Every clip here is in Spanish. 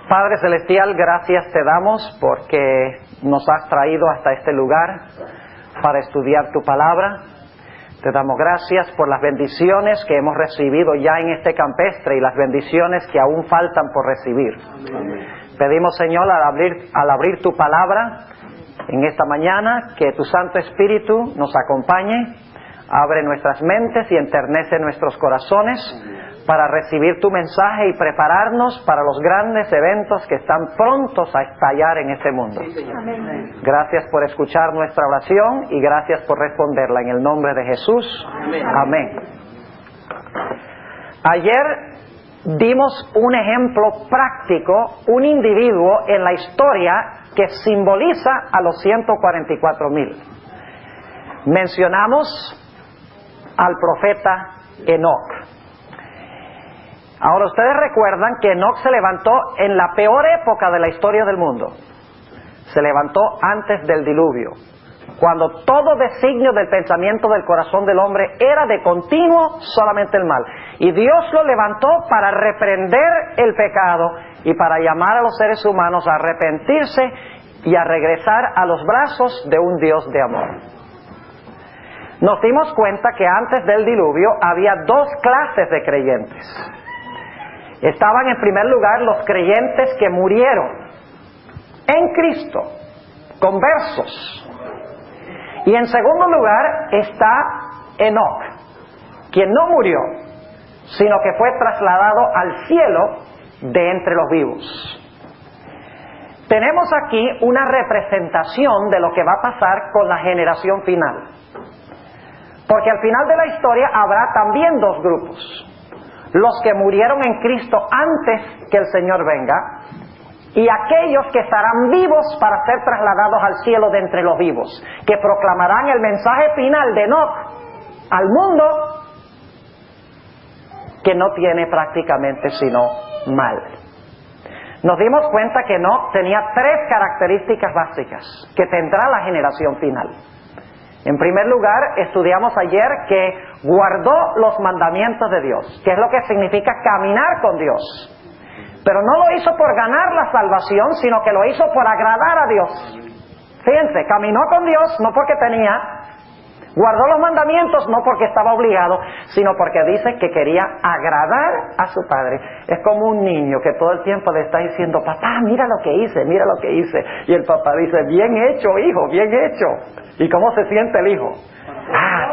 Padre Celestial, gracias te damos porque nos has traído hasta este lugar para estudiar tu palabra. Te damos gracias por las bendiciones que hemos recibido ya en este campestre y las bendiciones que aún faltan por recibir. Amén. Pedimos, Señor, al abrir tu palabra en esta mañana, que tu Santo Espíritu nos acompañe, abre nuestras mentes y enternece nuestros corazones para recibir tu mensaje y prepararnos para los grandes eventos que están prontos a estallar en este mundo. Amén. Gracias por escuchar nuestra oración y gracias por responderla en el nombre de Jesús. Amén. Ayer dimos un ejemplo práctico, un individuo en la historia que simboliza a los 144,000. Mencionamos al profeta Enoc. Ahora ustedes recuerdan que Enoc se levantó en la peor época de la historia del mundo. Se levantó antes del diluvio, cuando todo designio del pensamiento del corazón del hombre era de continuo solamente el mal. Y Dios lo levantó para reprender el pecado y para llamar a los seres humanos a arrepentirse y a regresar a los brazos de un Dios de amor. Nos dimos cuenta que antes del diluvio había dos clases de creyentes. Estaban en primer lugar los creyentes que murieron en Cristo, conversos. Y en segundo lugar está Enoc, quien no murió, sino que fue trasladado al cielo de entre los vivos. Tenemos aquí una representación de lo que va a pasar con la generación final. Porque al final de la historia habrá también dos grupos. Los que murieron en Cristo antes que el Señor venga y aquellos que estarán vivos para ser trasladados al cielo de entre los vivos, que proclamarán el mensaje final de Enoc al mundo, que no tiene prácticamente sino mal. Nos dimos cuenta que Enoc tenía tres características básicas que tendrá la generación final. En primer lugar, estudiamos ayer que guardó los mandamientos de Dios, que es lo que significa caminar con Dios. Pero no lo hizo por ganar la salvación, sino que lo hizo por agradar a Dios. Fíjense, caminó con Dios no porque tenía, guardó los mandamientos no porque estaba obligado, sino porque dice que quería agradar a su padre. Es como un niño que todo el tiempo le está diciendo: papá, mira lo que hice, mira lo que hice. Y el papá dice: bien hecho, hijo, bien hecho. ¿Y cómo se siente el hijo?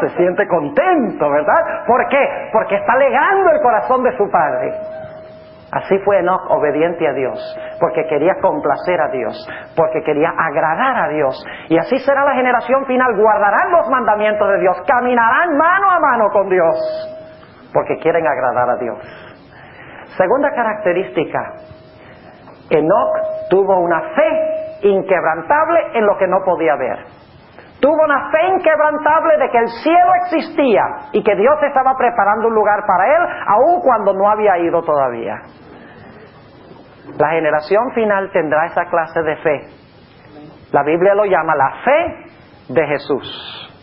Se siente contento, ¿verdad? ¿Por qué? Porque está alegando el corazón de su padre. Así fue Enoc, obediente a Dios, porque quería complacer a Dios, porque quería agradar a Dios. Y así será la generación final: guardarán los mandamientos de Dios, caminarán mano a mano con Dios, porque quieren agradar a Dios. Segunda característica: Enoc tuvo una fe inquebrantable en lo que no podía ver. Tuvo una fe inquebrantable de que el cielo existía y que Dios estaba preparando un lugar para él, aun cuando no había ido todavía. La generación final tendrá esa clase de fe. La Biblia lo llama la fe de Jesús.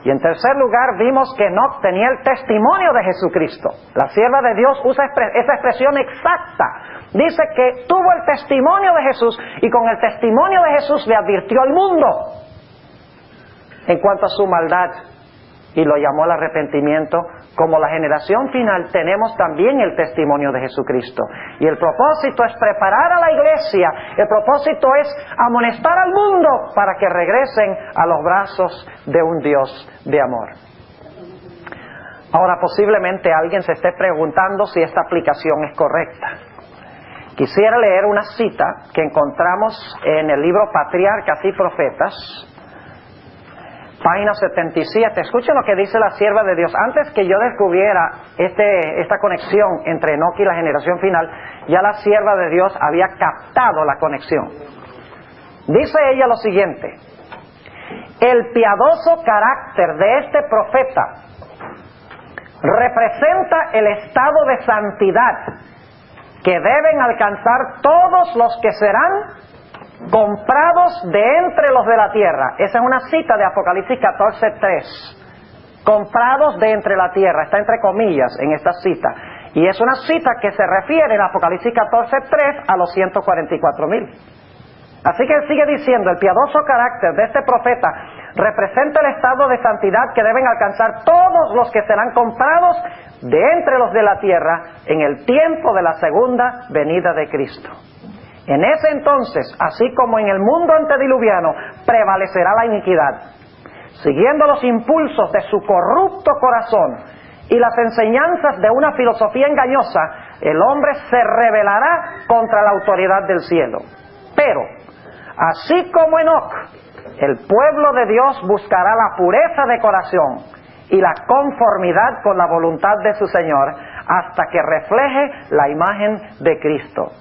Y en tercer lugar, vimos que Enoc tenía el testimonio de Jesucristo. La sierva de Dios usa esa expresión exacta. Dice que tuvo el testimonio de Jesús y con el testimonio de Jesús le advirtió al mundo en cuanto a su maldad y lo llamó al arrepentimiento. Como la generación final tenemos también el testimonio de Jesucristo, y el propósito es preparar a la iglesia, el propósito es amonestar al mundo para que regresen a los brazos de un Dios de amor. Ahora, posiblemente alguien se esté preguntando si esta aplicación es correcta. Quisiera leer una cita que encontramos en el libro Patriarcas y Profetas, página 77. Escuchen lo que dice la sierva de Dios. Antes que yo descubriera esta conexión entre Enoc y la generación final, ya la sierva de Dios había captado la conexión. Dice ella lo siguiente: el piadoso carácter de este profeta representa el estado de santidad que deben alcanzar todos los que serán comprados de entre los de la tierra. Esa es una cita de Apocalipsis 14:3. Comprados de entre la tierra, está entre comillas en esta cita. Y es una cita que se refiere en Apocalipsis 14:3 a los 144,000. Así que él sigue diciendo, el piadoso carácter de este profeta representa el estado de santidad que deben alcanzar todos los que serán comprados de entre los de la tierra en el tiempo de la segunda venida de Cristo. En ese entonces, así como en el mundo antediluviano, prevalecerá la iniquidad. Siguiendo los impulsos de su corrupto corazón y las enseñanzas de una filosofía engañosa, el hombre se rebelará contra la autoridad del cielo. Pero, así como Enoc, el pueblo de Dios buscará la pureza de corazón y la conformidad con la voluntad de su Señor hasta que refleje la imagen de Cristo.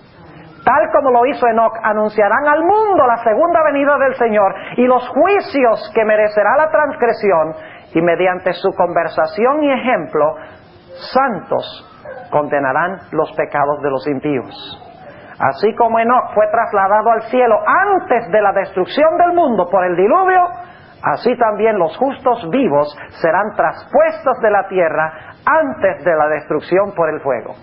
Tal como lo hizo Enoc, anunciarán al mundo la segunda venida del Señor y los juicios que merecerá la transgresión, y mediante su conversación y ejemplo, santos condenarán los pecados de los impíos. Así como Enoc fue trasladado al cielo antes de la destrucción del mundo por el diluvio, así también los justos vivos serán traspuestos de la tierra antes de la destrucción por el fuego.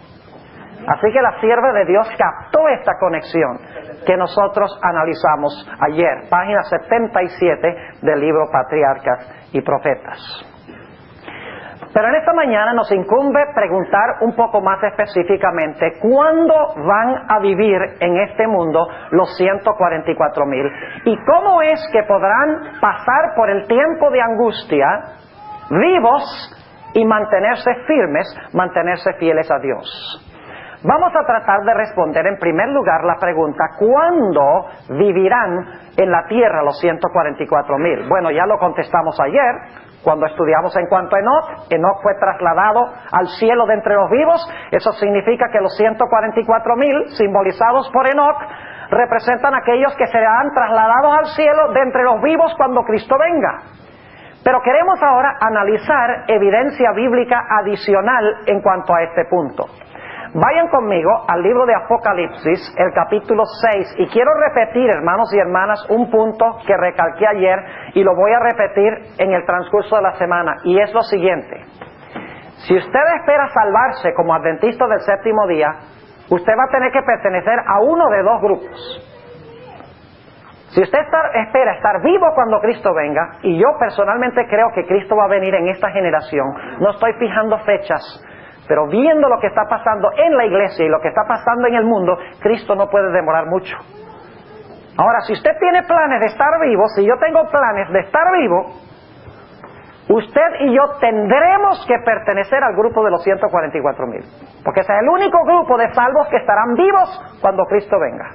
Así que la sierva de Dios captó esta conexión que nosotros analizamos ayer, página 77 del libro Patriarcas y Profetas. Pero en esta mañana nos incumbe preguntar un poco más específicamente ¿cuándo van a vivir en este mundo los 144,000? ¿Y cómo es que podrán pasar por el tiempo de angustia vivos y mantenerse firmes, mantenerse fieles a Dios? Vamos a tratar de responder en primer lugar la pregunta ¿cuándo vivirán en la tierra los 144,000? Bueno, ya lo contestamos ayer cuando estudiamos en cuanto a Enoc. Enoc fue trasladado al cielo de entre los vivos. Eso significa que los 144,000 simbolizados por Enoc representan a aquellos que serán trasladados al cielo de entre los vivos cuando Cristo venga. Pero queremos ahora analizar evidencia bíblica adicional en cuanto a este punto. Vayan conmigo al libro de Apocalipsis, el capítulo 6, y quiero repetir, hermanos y hermanas, un punto que recalqué ayer y lo voy a repetir en el transcurso de la semana, y es lo siguiente. Si usted espera salvarse como adventista del séptimo día, usted va a tener que pertenecer a uno de dos grupos. Si usted espera estar vivo cuando Cristo venga, y yo personalmente creo que Cristo va a venir en esta generación, no estoy fijando fechas, pero viendo lo que está pasando en la iglesia y lo que está pasando en el mundo, Cristo no puede demorar mucho. Ahora, si usted tiene planes de estar vivo, si yo tengo planes de estar vivo, usted y yo tendremos que pertenecer al grupo de los 144,000. Porque ese es el único grupo de salvos que estarán vivos cuando Cristo venga.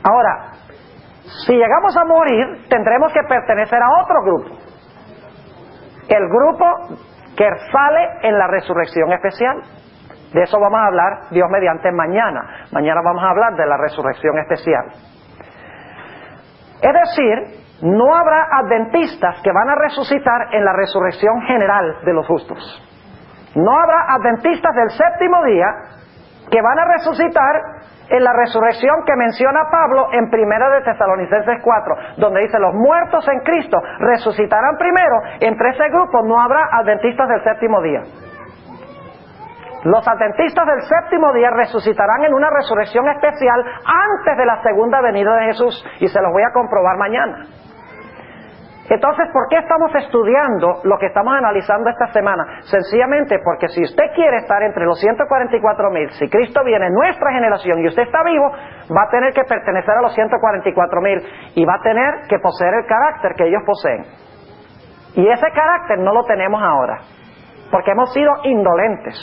Ahora, si llegamos a morir, tendremos que pertenecer a otro grupo. El grupo que sale en la resurrección especial. De eso vamos a hablar, Dios mediante, mañana. Mañana vamos a hablar de la resurrección especial. Es decir, no habrá adventistas que van a resucitar en la resurrección general de los justos. No habrá adventistas del séptimo día que van a resucitar en la resurrección que menciona Pablo en 1 de Tesalonicenses 4, donde dice los muertos en Cristo resucitarán primero. Entre ese grupo no habrá adventistas del séptimo día. Los adventistas del séptimo día resucitarán en una resurrección especial antes de la segunda venida de Jesús, y se los voy a comprobar mañana. Entonces, ¿por qué estamos estudiando lo que estamos analizando esta semana? Sencillamente porque si usted quiere estar entre los 144,000, si Cristo viene en nuestra generación y usted está vivo, va a tener que pertenecer a los 144,000 y va a tener que poseer el carácter que ellos poseen. Y ese carácter no lo tenemos ahora, porque hemos sido indolentes,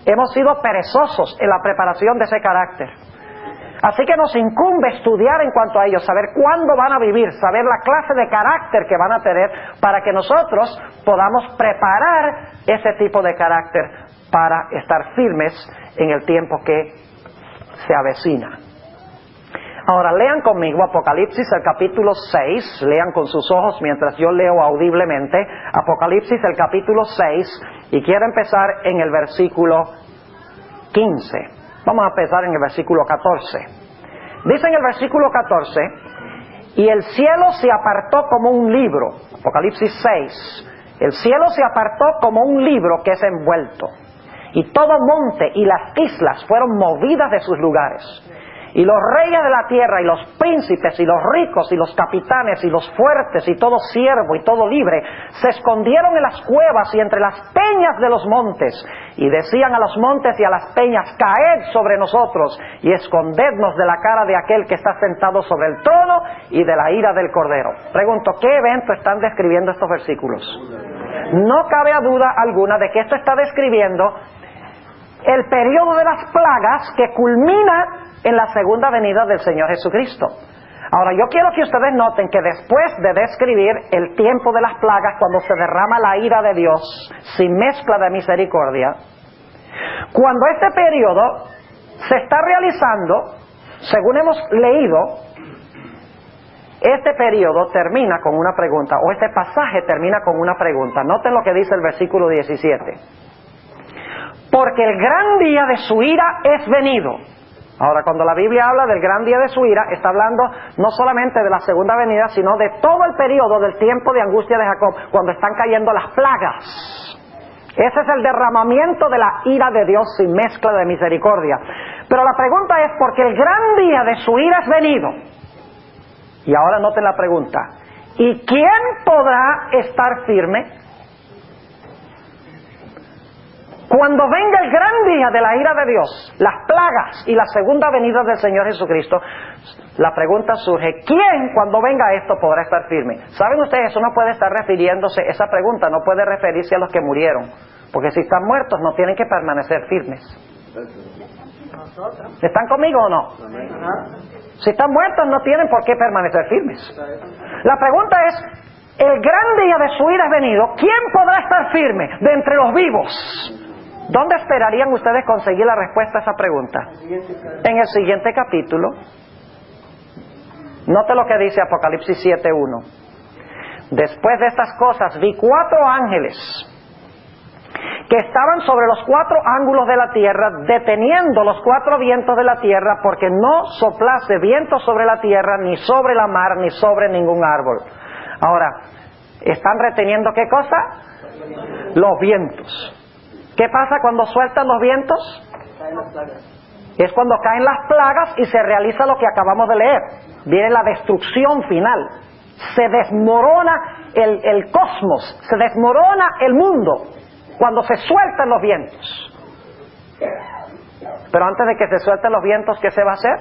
hemos sido perezosos en la preparación de ese carácter. Así que nos incumbe estudiar en cuanto a ellos, saber cuándo van a vivir, saber la clase de carácter que van a tener, para que nosotros podamos preparar ese tipo de carácter para estar firmes en el tiempo que se avecina. Ahora lean conmigo Apocalipsis, el capítulo 6, lean con sus ojos mientras yo leo audiblemente, Apocalipsis, el capítulo 6, y quiero empezar en el versículo 15. Vamos a empezar en el versículo 14. Dice en el versículo 14, y el cielo se apartó como un libro, Apocalipsis 6, el cielo se apartó como un libro que es envuelto, y todo monte y las islas fueron movidas de sus lugares. Y los reyes de la tierra, y los príncipes, y los ricos, y los capitanes, y los fuertes, y todo siervo, y todo libre, se escondieron en las cuevas y entre las peñas de los montes, y decían a los montes y a las peñas: caed sobre nosotros, y escondednos de la cara de aquel que está sentado sobre el trono, y de la ira del Cordero. Pregunto, ¿qué evento están describiendo estos versículos? No cabe duda alguna de que esto está describiendo el periodo de las plagas que culmina en la segunda venida del Señor Jesucristo. Ahora, yo quiero que ustedes noten que después de describir el tiempo de las plagas, cuando se derrama la ira de Dios sin mezcla de misericordia, cuando este periodo se está realizando, según hemos leído, este periodo termina con una pregunta, o este pasaje termina con una pregunta. Noten lo que dice el versículo 17. Porque el gran día de su ira es venido. Ahora, cuando la Biblia habla del gran día de su ira, está hablando no solamente de la segunda venida, sino de todo el periodo del tiempo de angustia de Jacob, cuando están cayendo las plagas. Ese es el derramamiento de la ira de Dios sin mezcla de misericordia. Pero la pregunta es, porque el gran día de su ira es venido. Y ahora noten la pregunta: ¿y quién podrá estar firme? Cuando venga el gran día de la ira de Dios, las plagas y la segunda venida del Señor Jesucristo, la pregunta surge: ¿quién cuando venga esto podrá estar firme? ¿Saben ustedes? Eso no puede estar refiriéndose, esa pregunta no puede referirse a los que murieron, porque si están muertos no tienen que permanecer firmes. ¿Están conmigo o no? Si están muertos no tienen por qué permanecer firmes. La pregunta es: el gran día de su ira es venido, ¿quién podrá estar firme de entre los vivos? ¿Dónde esperarían ustedes conseguir la respuesta a esa pregunta? En el siguiente capítulo. Note lo que dice Apocalipsis 7:1. Después de estas cosas vi 4 ángeles que estaban sobre los 4 ángulos de la tierra, deteniendo los 4 vientos de la tierra, porque no soplase viento sobre la tierra, ni sobre la mar, ni sobre ningún árbol. Ahora, ¿están reteniendo qué cosa? Los vientos. ¿Qué pasa cuando sueltan los vientos? Es cuando caen las plagas y se realiza lo que acabamos de leer. Viene la destrucción final. Se desmorona el cosmos, se desmorona el mundo cuando se sueltan los vientos. Pero antes de que se suelten los vientos, ¿qué se va a hacer?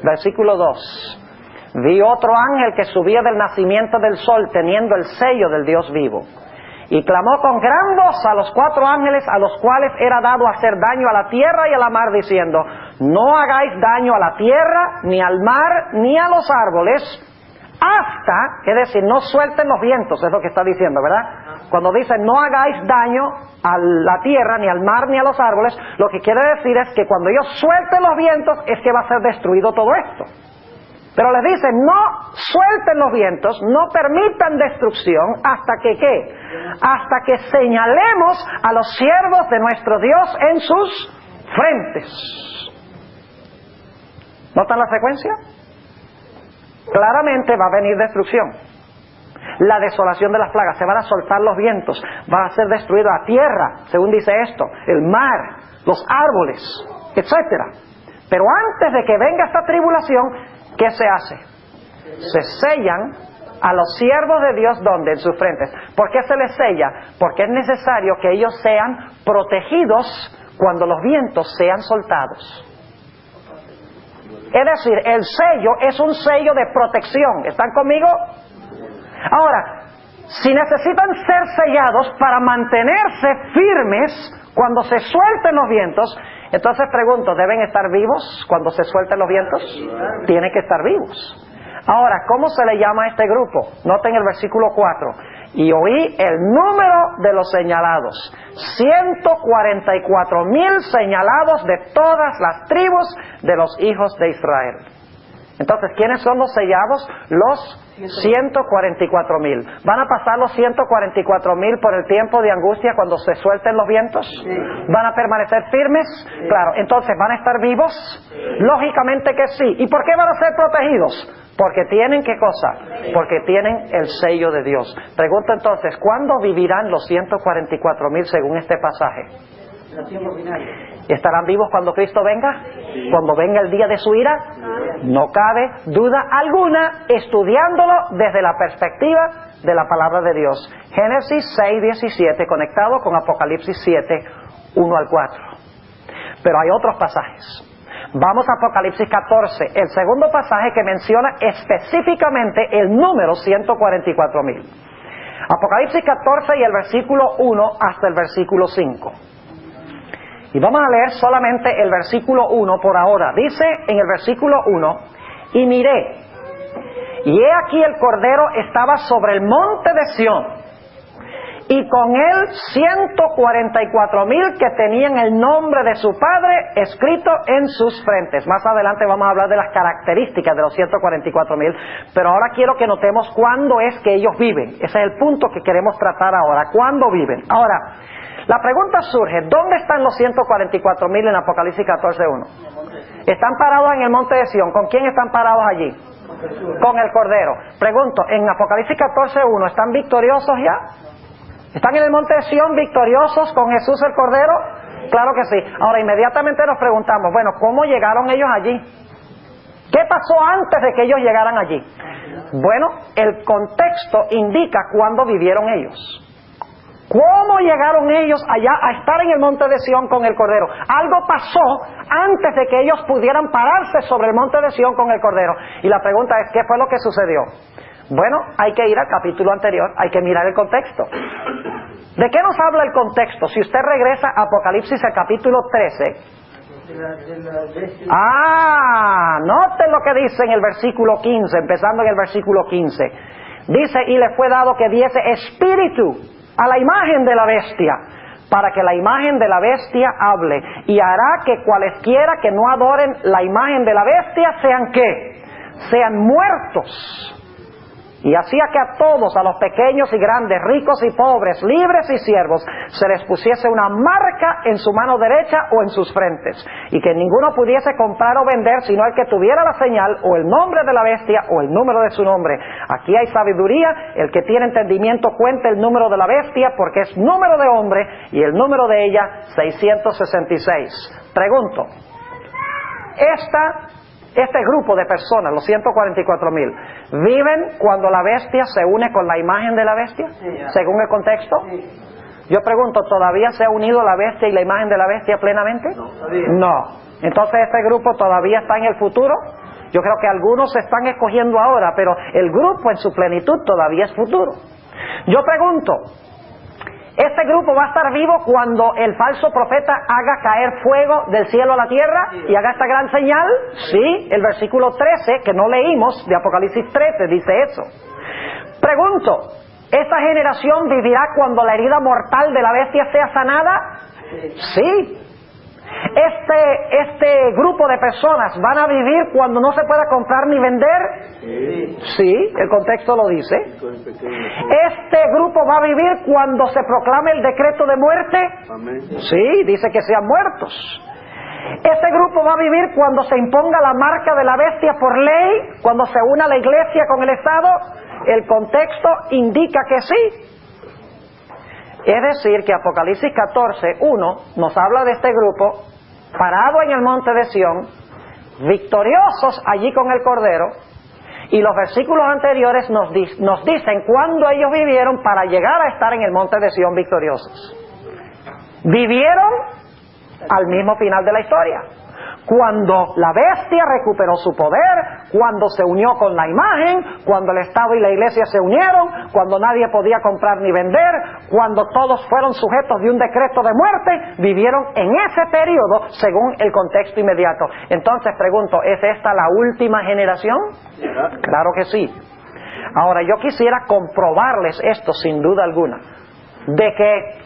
Versículo 2. Vi otro ángel que subía del nacimiento del sol, teniendo el sello del Dios vivo. Y clamó con gran voz a los 4 ángeles, a los cuales era dado hacer daño a la tierra y a la mar, diciendo: no hagáis daño a la tierra, ni al mar, ni a los árboles, hasta, es decir, no suelten los vientos, es lo que está diciendo, ¿verdad? Cuando dice no hagáis daño a la tierra, ni al mar, ni a los árboles, lo que quiere decir es que cuando ellos suelten los vientos, es que va a ser destruido todo esto. Pero les dice: no suelten los vientos, no permitan destrucción, hasta que ¿qué? Hasta que señalemos a los siervos de nuestro Dios en sus frentes. ¿Notan la secuencia? Claramente va a venir destrucción. La desolación de las plagas, se van a soltar los vientos, va a ser destruida la tierra, según dice esto, el mar, los árboles, etcétera. Pero antes de que venga esta tribulación, ¿qué se hace? Se sellan a los siervos de Dios, ¿dónde? En sus frentes. ¿Por qué se les sella? Porque es necesario que ellos sean protegidos cuando los vientos sean soltados. Es decir, el sello es un sello de protección. ¿Están conmigo? Ahora, si necesitan ser sellados para mantenerse firmes cuando se suelten los vientos, entonces pregunto, ¿deben estar vivos cuando se suelten los vientos? Tienen que estar vivos. Ahora, ¿cómo se le llama a este grupo? Noten el versículo 4. Y oí el número de los señalados. 144,000 señalados de todas las tribus de los hijos de Israel. Entonces, ¿quiénes son los sellados? Los 144,000. ¿Van a pasar los 144,000 por el tiempo de angustia cuando se suelten los vientos? ¿Van a permanecer firmes? Claro. Entonces, ¿van a estar vivos? Lógicamente que sí. ¿Y por qué van a ser protegidos? Porque tienen, ¿qué cosa? Porque tienen el sello de Dios. Pregunto entonces, ¿cuándo vivirán los 144,000 según este pasaje? ¿Estarán vivos cuando Cristo venga? Cuando venga el día de su ira. No cabe duda alguna, estudiándolo desde la perspectiva de la palabra de Dios. Génesis 6:17 conectado con Apocalipsis 7:1 al 4. Pero hay otros pasajes. Vamos a Apocalipsis 14, el segundo pasaje que menciona específicamente el número 144,000. Apocalipsis 14 y el versículo 1 hasta el versículo 5. Y vamos a leer solamente el versículo 1 por ahora. Dice en el versículo 1: y miré, y he aquí el Cordero estaba sobre el monte de Sión, y con él 144,000 que tenían el nombre de su Padre escrito en sus frentes. Más adelante vamos a hablar de las características de los 144,000, pero ahora quiero que notemos cuándo es que ellos viven. Ese es el punto que queremos tratar ahora. ¿Cuándo viven? Ahora, la pregunta surge: ¿dónde están los 144,000 en Apocalipsis 14:1? Están parados en el monte de Sión. ¿Con quién están parados allí? Con el Cordero. Pregunto, en Apocalipsis 14:1, ¿están victoriosos ya? ¿Están en el monte de Sión victoriosos con Jesús el Cordero? Claro que sí. Ahora inmediatamente nos preguntamos, bueno, ¿cómo llegaron ellos allí? ¿Qué pasó antes de que ellos llegaran allí? Bueno, el contexto indica cuándo vivieron ellos. ¿Cómo llegaron ellos allá a estar en el monte de Sión con el Cordero? Algo pasó antes de que ellos pudieran pararse sobre el monte de Sión con el Cordero. Y la pregunta es, ¿qué fue lo que sucedió? Bueno, hay que ir al capítulo anterior, hay que mirar el contexto. ¿De qué nos habla el contexto? Si usted regresa a Apocalipsis al capítulo 13... noten lo que dice en el versículo 15, empezando en el versículo 15. Dice: y le fue dado que diese espíritu a la imagen de la bestia, para que la imagen de la bestia hable, y hará que cualesquiera que no adoren la imagen de la bestia sean ¿qué? Sean muertos. Y hacía que a todos, a los pequeños y grandes, ricos y pobres, libres y siervos, se les pusiese una marca en su mano derecha o en sus frentes, y que ninguno pudiese comprar o vender sino el que tuviera la señal o el nombre de la bestia o el número de su nombre. Aquí hay sabiduría. El que tiene entendimiento cuente el número de la bestia, porque es número de hombre, y el número de ella 666. Pregunto, este grupo de personas, los 144,000, ¿viven cuando la bestia se une con la imagen de la bestia? Según el contexto. Yo pregunto, ¿todavía se ha unido la bestia y la imagen de la bestia plenamente? No. Entonces, ¿este grupo todavía está en el futuro? Yo creo que algunos se están escogiendo ahora, pero el grupo en su plenitud todavía es futuro. Yo pregunto, ¿este grupo va a estar vivo cuando el falso profeta haga caer fuego del cielo a la tierra y haga esta gran señal? Sí, el versículo 13, que no leímos, de Apocalipsis 13, dice eso. Pregunto, ¿esta generación vivirá cuando la herida mortal de la bestia sea sanada? Sí. ¿Este grupo de personas van a vivir cuando no se pueda comprar ni vender? Sí, el contexto lo dice. ¿Este grupo va a vivir cuando se proclame el decreto de muerte? Sí, dice que sean muertos. ¿Este grupo va a vivir cuando se imponga la marca de la bestia por ley? ¿Cuando se una la iglesia con el Estado? El contexto indica que sí. Es decir, que Apocalipsis 14:1 nos habla de este grupo parado en el monte de Sión, victoriosos allí con el Cordero, y los versículos anteriores nos dicen cuándo ellos vivieron para llegar a estar en el monte de Sión victoriosos. Vivieron al mismo final de la historia, cuando la bestia recuperó su poder, cuando se unió con la imagen, cuando el Estado y la iglesia se unieron, cuando nadie podía comprar ni vender, cuando todos fueron sujetos de un decreto de muerte, vivieron en ese periodo según el contexto inmediato. Entonces pregunto, ¿es esta la última generación? Claro que sí. Ahora yo quisiera comprobarles esto sin duda alguna, de que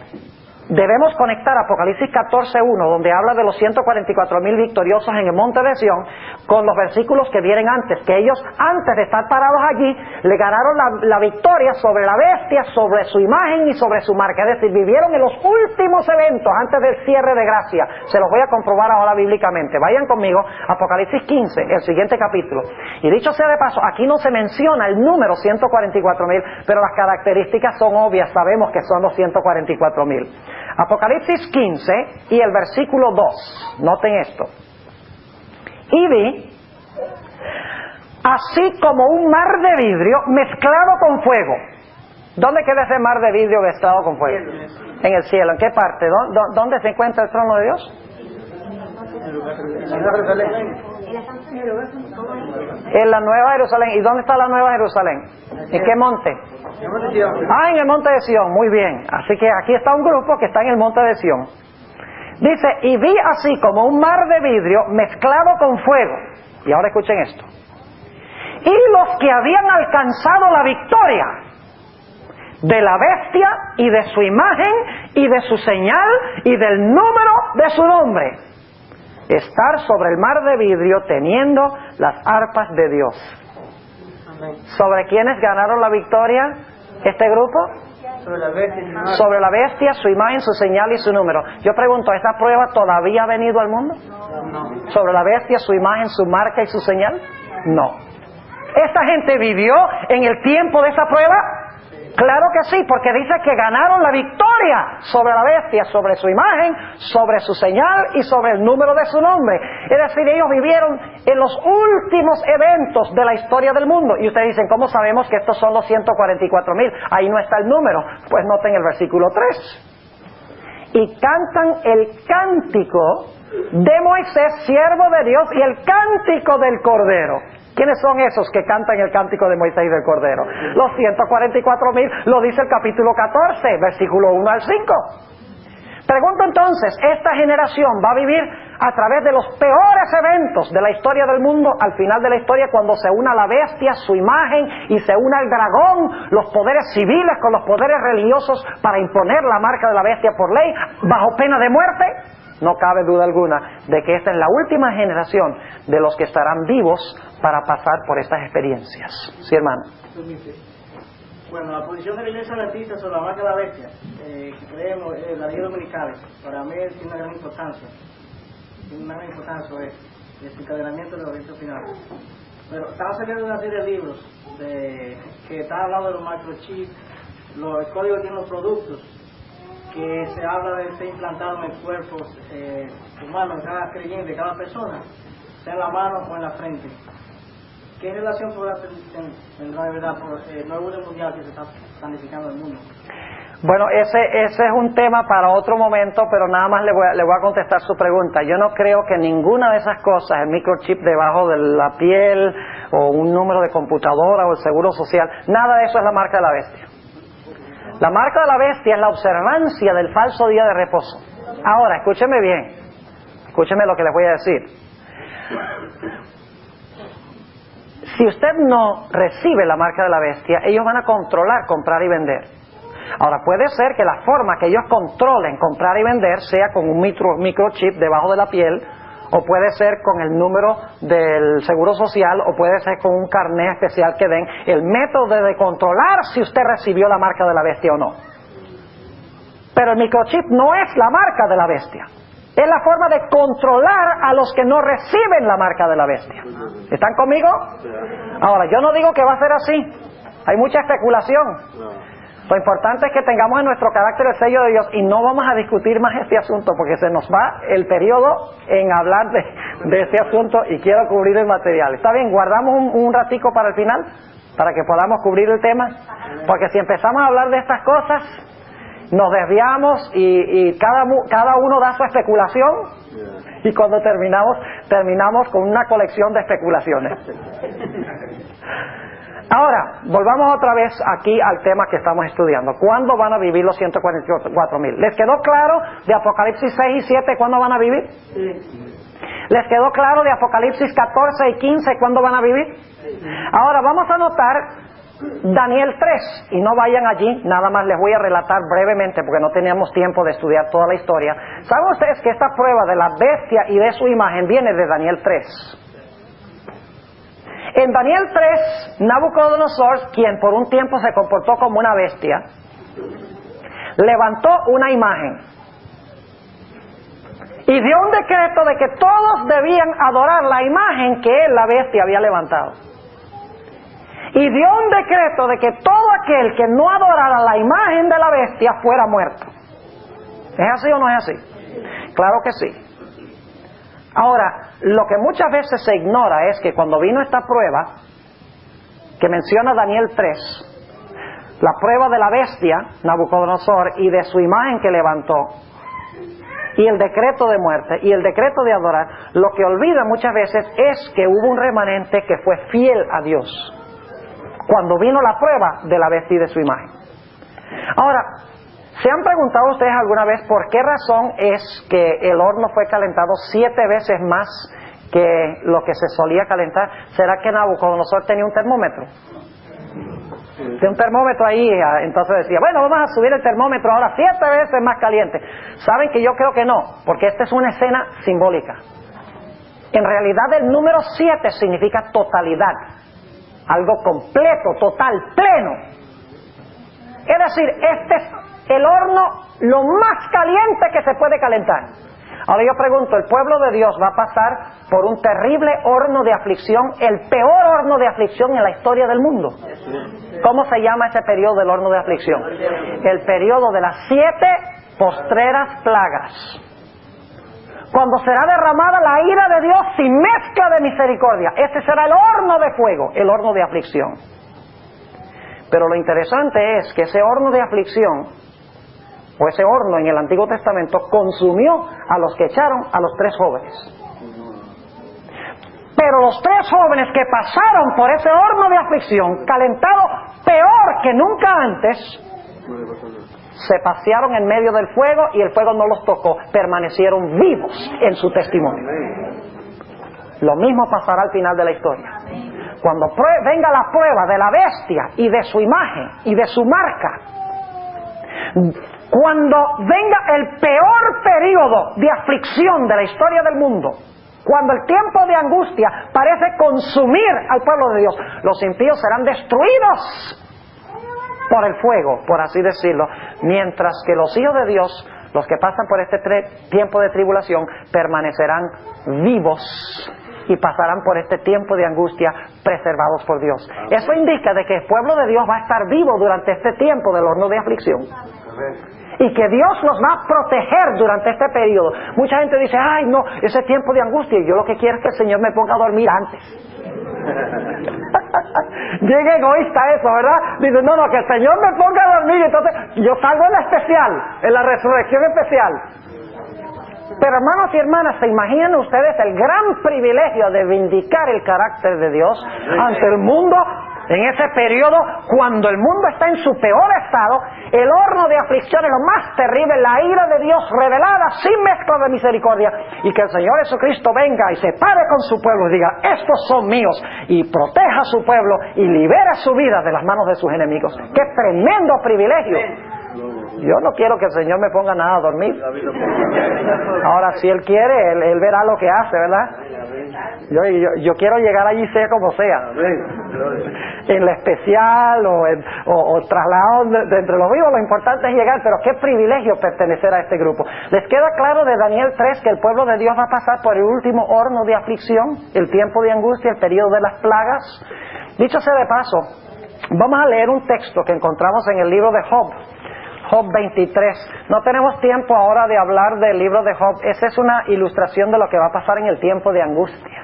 debemos conectar Apocalipsis 14:1, donde habla de los 144,000 victoriosos en el monte de Sión, con los versículos que vienen antes, que ellos antes de estar parados allí le ganaron la victoria sobre la bestia, sobre su imagen y sobre su marca. Es decir, vivieron en los últimos eventos antes del cierre de gracia. Se los voy a comprobar ahora bíblicamente. Vayan conmigo, Apocalipsis 15, el siguiente capítulo. Y dicho sea de paso, aquí no se menciona el número 144,000, pero las características son obvias, sabemos que son los 144,000. Apocalipsis 15 y el versículo 2. Noten esto. Y vi, así como un mar de vidrio mezclado con fuego. ¿Dónde queda ese mar de vidrio mezclado con fuego? En el cielo. ¿En qué parte? ¿Dónde se encuentra el trono de Dios? En la Nueva Jerusalén. ¿Y dónde está la Nueva Jerusalén? ¿En qué monte? En el monte de Sión. Muy bien. Así que aquí está un grupo que está en el monte de Sión. Dice, y vi así como un mar de vidrio mezclado con fuego. Y ahora escuchen esto. Y los que habían alcanzado la victoria de la bestia y de su imagen y de su señal y del número de su nombre, estar sobre el mar de vidrio teniendo las arpas de Dios. Amén. ¿Sobre quiénes ganaron la victoria este grupo? Sobre la bestia, su imagen, su señal y su número. Yo pregunto, ¿esta prueba todavía ha venido al mundo? No. ¿Sobre la bestia, su imagen, su marca y su señal? No. ¿Esta gente vivió en el tiempo de esa prueba? Claro que sí, porque dice que ganaron la victoria sobre la bestia, sobre su imagen, sobre su señal y sobre el número de su nombre. Es decir, ellos vivieron en los últimos eventos de la historia del mundo. Y ustedes dicen, ¿cómo sabemos que estos son los 144,000? Ahí no está el número. Pues noten el versículo 3. Y cantan el cántico de Moisés, siervo de Dios, y el cántico del Cordero. ¿Quiénes son esos que cantan el cántico de Moisés y del Cordero? Los 144,000, lo dice el capítulo 14, versículo 1 al 5. Pregunto entonces, ¿esta generación va a vivir a través de los peores eventos de la historia del mundo, al final de la historia, cuando se una la bestia, su imagen, y se una el dragón, los poderes civiles con los poderes religiosos para imponer la marca de la bestia por ley, bajo pena de muerte? No cabe duda alguna de que esta es la última generación de los que estarán vivos para pasar por estas experiencias. ¿Sí, hermano? Bueno, la posición de la Iglesia Adventista sobre la marca de la bestia, que creemos, la ley dominical, para mí tiene una gran importancia. Tiene una gran importancia sobre el desencadenamiento de los eventos finales. Pero estaba saliendo una serie de libros que están hablando de los microchips, el código que tienen los productos, que se habla de ser implantado en el cuerpo humano, en cada creyente, cada persona, sea en la mano o en la frente. ¿Qué relación podrá tendrá de verdad por el nuevo orden mundial que se está planificando en el mundo? Bueno, ese es un tema para otro momento, pero nada más le voy a contestar su pregunta. Yo no creo que ninguna de esas cosas, el microchip debajo de la piel, o un número de computadora, o el seguro social, nada de eso es la marca de la bestia. La marca de la bestia es la observancia del falso día de reposo. Ahora, escúcheme bien, escúcheme lo que les voy a decir. Si usted no recibe la marca de la bestia, ellos van a controlar comprar y vender. Ahora, puede ser que la forma que ellos controlen comprar y vender sea con un microchip debajo de la piel, o puede ser con el número del seguro social, o puede ser con un carnet especial que den. El método de controlar si usted recibió la marca de la bestia o no. Pero el microchip no es la marca de la bestia. Es la forma de controlar a los que no reciben la marca de la bestia. ¿Están conmigo? Ahora, yo no digo que va a ser así. Hay mucha especulación. Lo importante es que tengamos en nuestro carácter el sello de Dios, y no vamos a discutir más este asunto porque se nos va el periodo en hablar de este asunto y quiero cubrir el material. ¿Está bien? ¿Guardamos un ratico para el final? Para que podamos cubrir el tema. Porque si empezamos a hablar de estas cosas, nos desviamos y cada uno da su especulación, y cuando terminamos con una colección de especulaciones. Ahora, volvamos otra vez aquí al tema que estamos estudiando. ¿Cuándo van a vivir los 144,000? ¿Les quedó claro de Apocalipsis 6 y 7 cuándo van a vivir? ¿Les quedó claro de Apocalipsis 14 y 15 cuándo van a vivir? Ahora vamos a notar Daniel 3, y no vayan allí, nada más les voy a relatar brevemente porque no teníamos tiempo de estudiar toda la historia. ¿Saben ustedes que esta prueba de la bestia y de su imagen viene de Daniel 3? En Daniel 3, Nabucodonosor, quien por un tiempo se comportó como una bestia, levantó una imagen y dio un decreto de que todos debían adorar la imagen que él, la bestia, había levantado. Y dio un decreto de que todo aquel que no adorara la imagen de la bestia fuera muerto. ¿Es así o no es así? Claro que sí. Ahora, lo que muchas veces se ignora es que cuando vino esta prueba, que menciona Daniel 3, la prueba de la bestia, Nabucodonosor, y de su imagen que levantó, y el decreto de muerte, y el decreto de adorar, lo que olvida muchas veces es que hubo un remanente que fue fiel a Dios, cuando vino la prueba de la bestia y de su imagen. Ahora, ¿se han preguntado ustedes alguna vez por qué razón es que el horno fue calentado 7 veces más que lo que se solía calentar? ¿Será que Nabucodonosor tenía un termómetro? Tenía un termómetro ahí, entonces decía, bueno, vamos a subir el termómetro ahora 7 veces más caliente. ¿Saben que yo creo que no? Porque esta es una escena simbólica. En realidad el número 7 significa totalidad, algo completo, total, pleno. Es decir, este es el horno lo más caliente que se puede calentar. Ahora yo pregunto, ¿el pueblo de Dios va a pasar por un terrible horno de aflicción, el peor horno de aflicción en la historia del mundo? ¿Cómo se llama ese periodo del horno de aflicción? El periodo de las 7 postreras plagas. Cuando será derramada la ira de Dios sin mezcla de misericordia. Este será el horno de fuego, el horno de aflicción. Pero lo interesante es que ese horno de aflicción, o ese horno en el Antiguo Testamento, consumió a los que echaron a los 3 jóvenes. Pero los 3 jóvenes que pasaron por ese horno de aflicción, calentado peor que nunca antes, se pasearon en medio del fuego y el fuego no los tocó, permanecieron vivos en su testimonio. Lo mismo pasará al final de la historia. Cuando venga la prueba de la bestia y de su imagen y de su marca, cuando venga el peor periodo de aflicción de la historia del mundo, cuando el tiempo de angustia parece consumir al pueblo de Dios, los impíos serán destruidos por el fuego, por así decirlo, mientras que los hijos de Dios, los que pasan por este tiempo de tribulación, permanecerán vivos y pasarán por este tiempo de angustia preservados por Dios. Eso indica de que el pueblo de Dios va a estar vivo durante este tiempo del horno de aflicción. Y que Dios los va a proteger durante este periodo. Mucha gente dice, ay no, ese tiempo de angustia, y yo lo que quiero es que el Señor me ponga a dormir antes. Bien egoísta eso, ¿verdad? Dice, no, que el Señor me ponga a dormir, entonces yo salgo en la especial, en la resurrección especial. Pero hermanos y hermanas, ¿se imaginan ustedes el gran privilegio de vindicar el carácter de Dios ante el mundo en ese periodo cuando el mundo está en su peor estado, el horno de aflicción es lo más terrible, la ira de Dios revelada sin mezcla de misericordia, y que el Señor Jesucristo venga y se pare con su pueblo y diga, estos son míos, y proteja a su pueblo y libera su vida de las manos de sus enemigos? ¡Qué tremendo privilegio! Yo no quiero que el Señor me ponga nada a dormir. Ahora, si Él quiere, Él verá lo que hace, ¿verdad? Yo quiero llegar allí sea como sea, en la especial o trasladado de entre los vivos. Lo importante es llegar, pero qué privilegio pertenecer a este grupo. ¿Les queda claro de Daniel 3 que el pueblo de Dios va a pasar por el último horno de aflicción, el tiempo de angustia, el periodo de las plagas? Dicho sea de paso, vamos a leer un texto que encontramos en el libro de Job, Job 23. No tenemos tiempo ahora de hablar del libro de Job. Esa es una ilustración de lo que va a pasar en el tiempo de angustia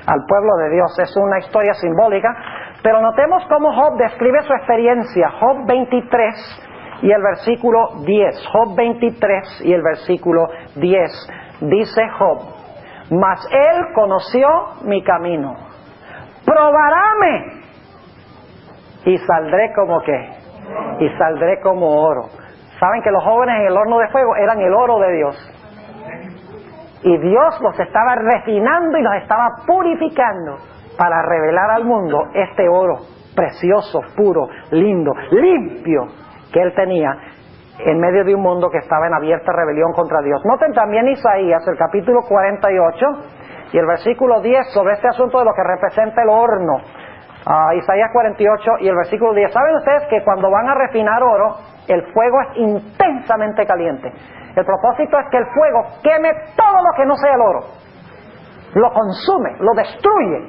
al pueblo de Dios. Es una historia simbólica, pero notemos cómo Job describe su experiencia. Job 23 y el versículo 10. Job 23 y el versículo 10. Dice Job, mas él conoció mi camino, probaráme y saldré como qué, y saldré como oro. Saben que los jóvenes en el horno de fuego eran el oro de Dios, y Dios los estaba refinando y los estaba purificando para revelar al mundo este oro precioso, puro, lindo, limpio que Él tenía en medio de un mundo que estaba en abierta rebelión contra Dios. Noten también Isaías, el capítulo 48 y el versículo 10, sobre este asunto de lo que representa el horno. Isaías 48 y el versículo 10. ¿Saben ustedes que cuando van a refinar oro, el fuego es intensamente caliente? El propósito es que el fuego queme todo lo que no sea el oro, lo consume, lo destruye,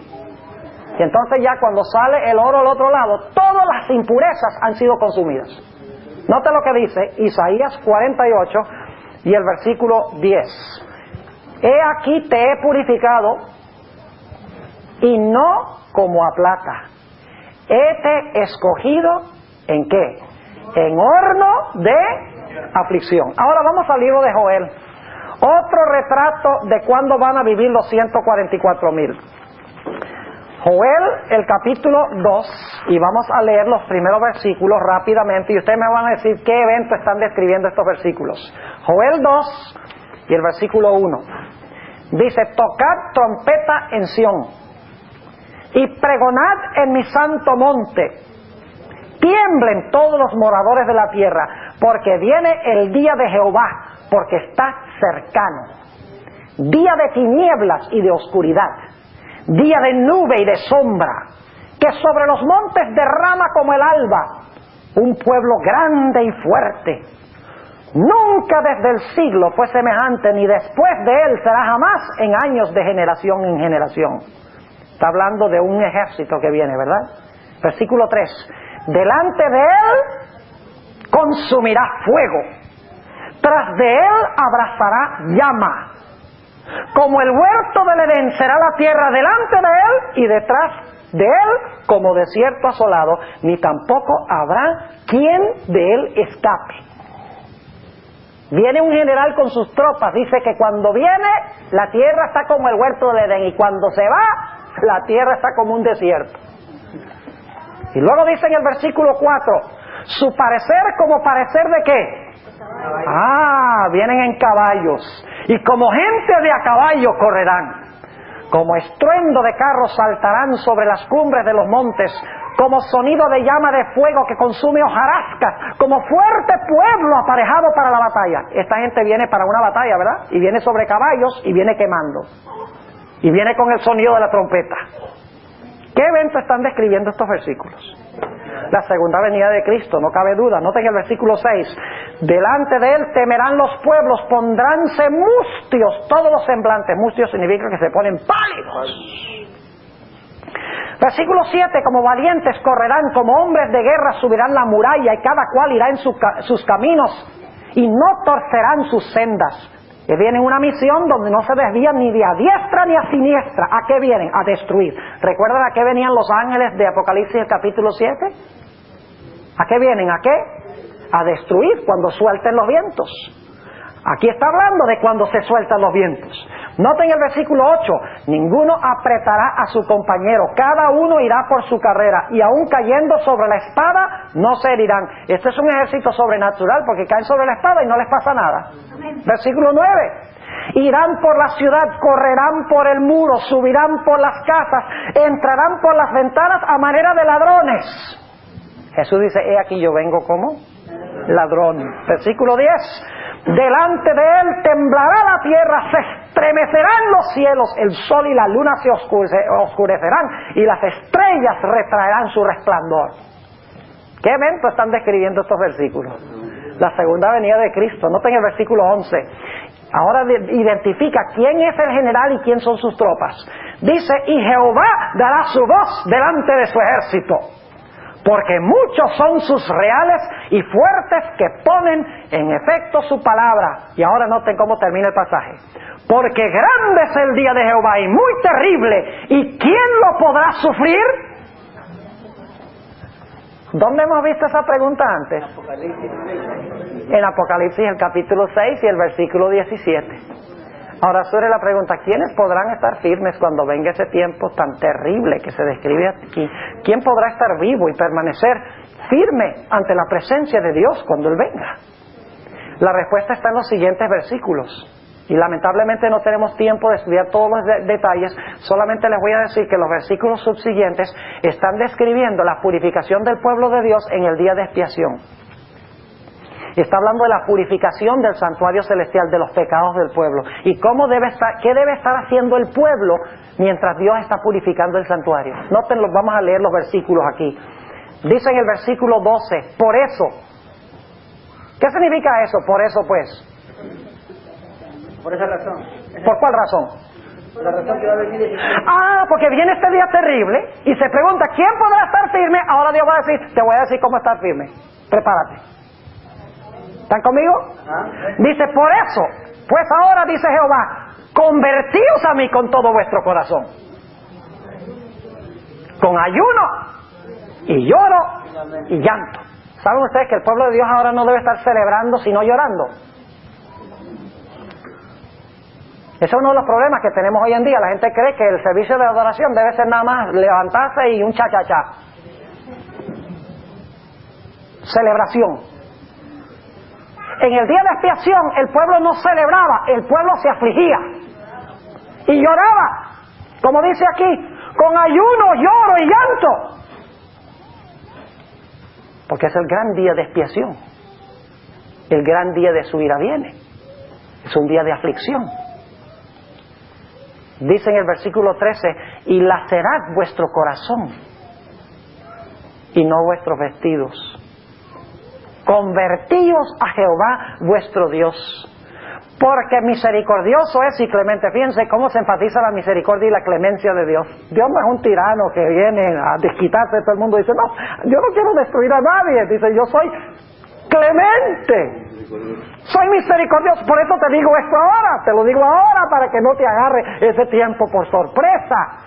y entonces ya cuando sale el oro al otro lado, todas las impurezas han sido consumidas. Note lo que dice Isaías 48 y el versículo 10. He aquí te he purificado, y no como a plata. Hete escogido, ¿en qué? En horno de aflicción. Ahora vamos al libro de Joel. Otro retrato de cuándo van a vivir los 144,000. Joel, el capítulo 2, y vamos a leer los primeros versículos rápidamente, y ustedes me van a decir qué evento están describiendo estos versículos. Joel 2, y el versículo 1. Dice, tocad trompeta en Sión, y pregonad en mi santo monte. Tiemblen todos los moradores de la tierra, porque viene el día de Jehová, porque está cercano. Día de tinieblas y de oscuridad, día de nube y de sombra, que sobre los montes derrama como el alba, un pueblo grande y fuerte. Nunca desde el siglo fue semejante, ni después de él será jamás en años de generación en generación. Está hablando de un ejército que viene, ¿verdad? Versículo 3. Delante de él consumirá fuego, tras de él abrazará llama. Como el huerto del Edén será la tierra delante de él, y detrás de él como desierto asolado, ni tampoco habrá quien de él escape. Viene un general con sus tropas, dice que cuando viene la tierra está como el huerto del Edén, y cuando se va la tierra está como un desierto. Y luego dice en el versículo 4, su parecer como parecer de qué. Vienen en caballos, y como gente de a caballo correrán, como estruendo de carros saltarán sobre las cumbres de los montes, como sonido de llama de fuego que consume hojarascas, como fuerte pueblo aparejado para la batalla. Esta gente viene para una batalla, ¿verdad? Y viene sobre caballos y viene quemando, y viene con el sonido de la trompeta. ¿Qué evento están describiendo estos versículos? La segunda venida de Cristo, no cabe duda. Noten el versículo 6. Delante de él temerán los pueblos, pondránse mustios todos los semblantes. Mustios significa que se ponen pálidos. Versículo 7. Como valientes correrán, como hombres de guerra subirán la muralla, y cada cual irá en sus caminos, y no torcerán sus sendas. Que vienen una misión donde no se desvían ni de a diestra ni a siniestra. ¿A qué vienen? A destruir. ¿Recuerdan a qué venían los ángeles de Apocalipsis el capítulo 7? ¿A qué vienen? ¿A qué? A destruir cuando suelten los vientos. Aquí está hablando de cuando se sueltan los vientos. Noten el versículo 8. Ninguno apretará a su compañero, cada uno irá por su carrera, y aun cayendo sobre la espada no se herirán. Este es un ejército sobrenatural, porque caen sobre la espada y no les pasa nada. Versículo 9. Irán por la ciudad, correrán por el muro, subirán por las casas, entrarán por las ventanas a manera de ladrones. Jesús dice, he aquí yo vengo como ladrón. Versículo 10. Delante de él temblará la tierra, se estremecerán los cielos, el sol y la luna se oscurecerán, y las estrellas retraerán su resplandor. ¿Qué evento están describiendo estos versículos? La segunda venida de Cristo. Noten el versículo 11. Ahora identifica quién es el general y quién son sus tropas. Dice, y Jehová dará su voz delante de su ejército, porque muchos son sus reales y fuertes que ponen en efecto su palabra. Y ahora noten cómo termina el pasaje. Porque grande es el día de Jehová y muy terrible, ¿y quién lo podrá sufrir? ¿Dónde hemos visto esa pregunta antes? En Apocalipsis el capítulo 6 y el versículo 17. Ahora surge la pregunta, ¿quiénes podrán estar firmes cuando venga ese tiempo tan terrible que se describe aquí? ¿Quién podrá estar vivo y permanecer firme ante la presencia de Dios cuando Él venga? La respuesta está en los siguientes versículos. Y lamentablemente no tenemos tiempo de estudiar todos los detalles. Solamente les voy a decir que los versículos subsiguientes están describiendo la purificación del pueblo de Dios en el día de expiación. Está hablando de la purificación del santuario celestial, de los pecados del pueblo. Y qué debe estar haciendo el pueblo mientras Dios está purificando el santuario. Nótenlo, vamos a leer los versículos aquí. Dice en el versículo 12, por eso. ¿Qué significa eso? Por eso pues. Por esa razón. ¿Por cuál razón? La razón que va a venir. Porque viene este día terrible y se pregunta, ¿quién podrá estar firme? Ahora Dios va a decir, te voy a decir cómo estar firme. Prepárate. ¿Están conmigo? Dice, por eso, pues ahora dice Jehová, convertíos a mí con todo vuestro corazón, con ayuno y lloro y llanto. ¿Saben ustedes que el pueblo de Dios ahora no debe estar celebrando sino llorando? Ese es uno de los problemas que tenemos hoy en día. La gente cree que el servicio de adoración debe ser nada más levantarse y un cha-cha-cha. Celebración. En el día de expiación el pueblo no celebraba, el pueblo se afligía y lloraba, como dice aquí, con ayuno, lloro y llanto, porque es el gran día de expiación. El gran día de su ira viene. Es un día de aflicción. Dice en el versículo 13, y lacerad vuestro corazón y no vuestros vestidos. Convertíos a Jehová vuestro Dios, porque misericordioso es y clemente. Fíjense cómo se enfatiza la misericordia y la clemencia de Dios. Dios no es un tirano que viene a desquitarse de todo el mundo. Dice, no, yo no quiero destruir a nadie. Dice, yo soy clemente, soy misericordioso. Por eso te digo esto ahora, te lo digo ahora para que no te agarre ese tiempo por sorpresa.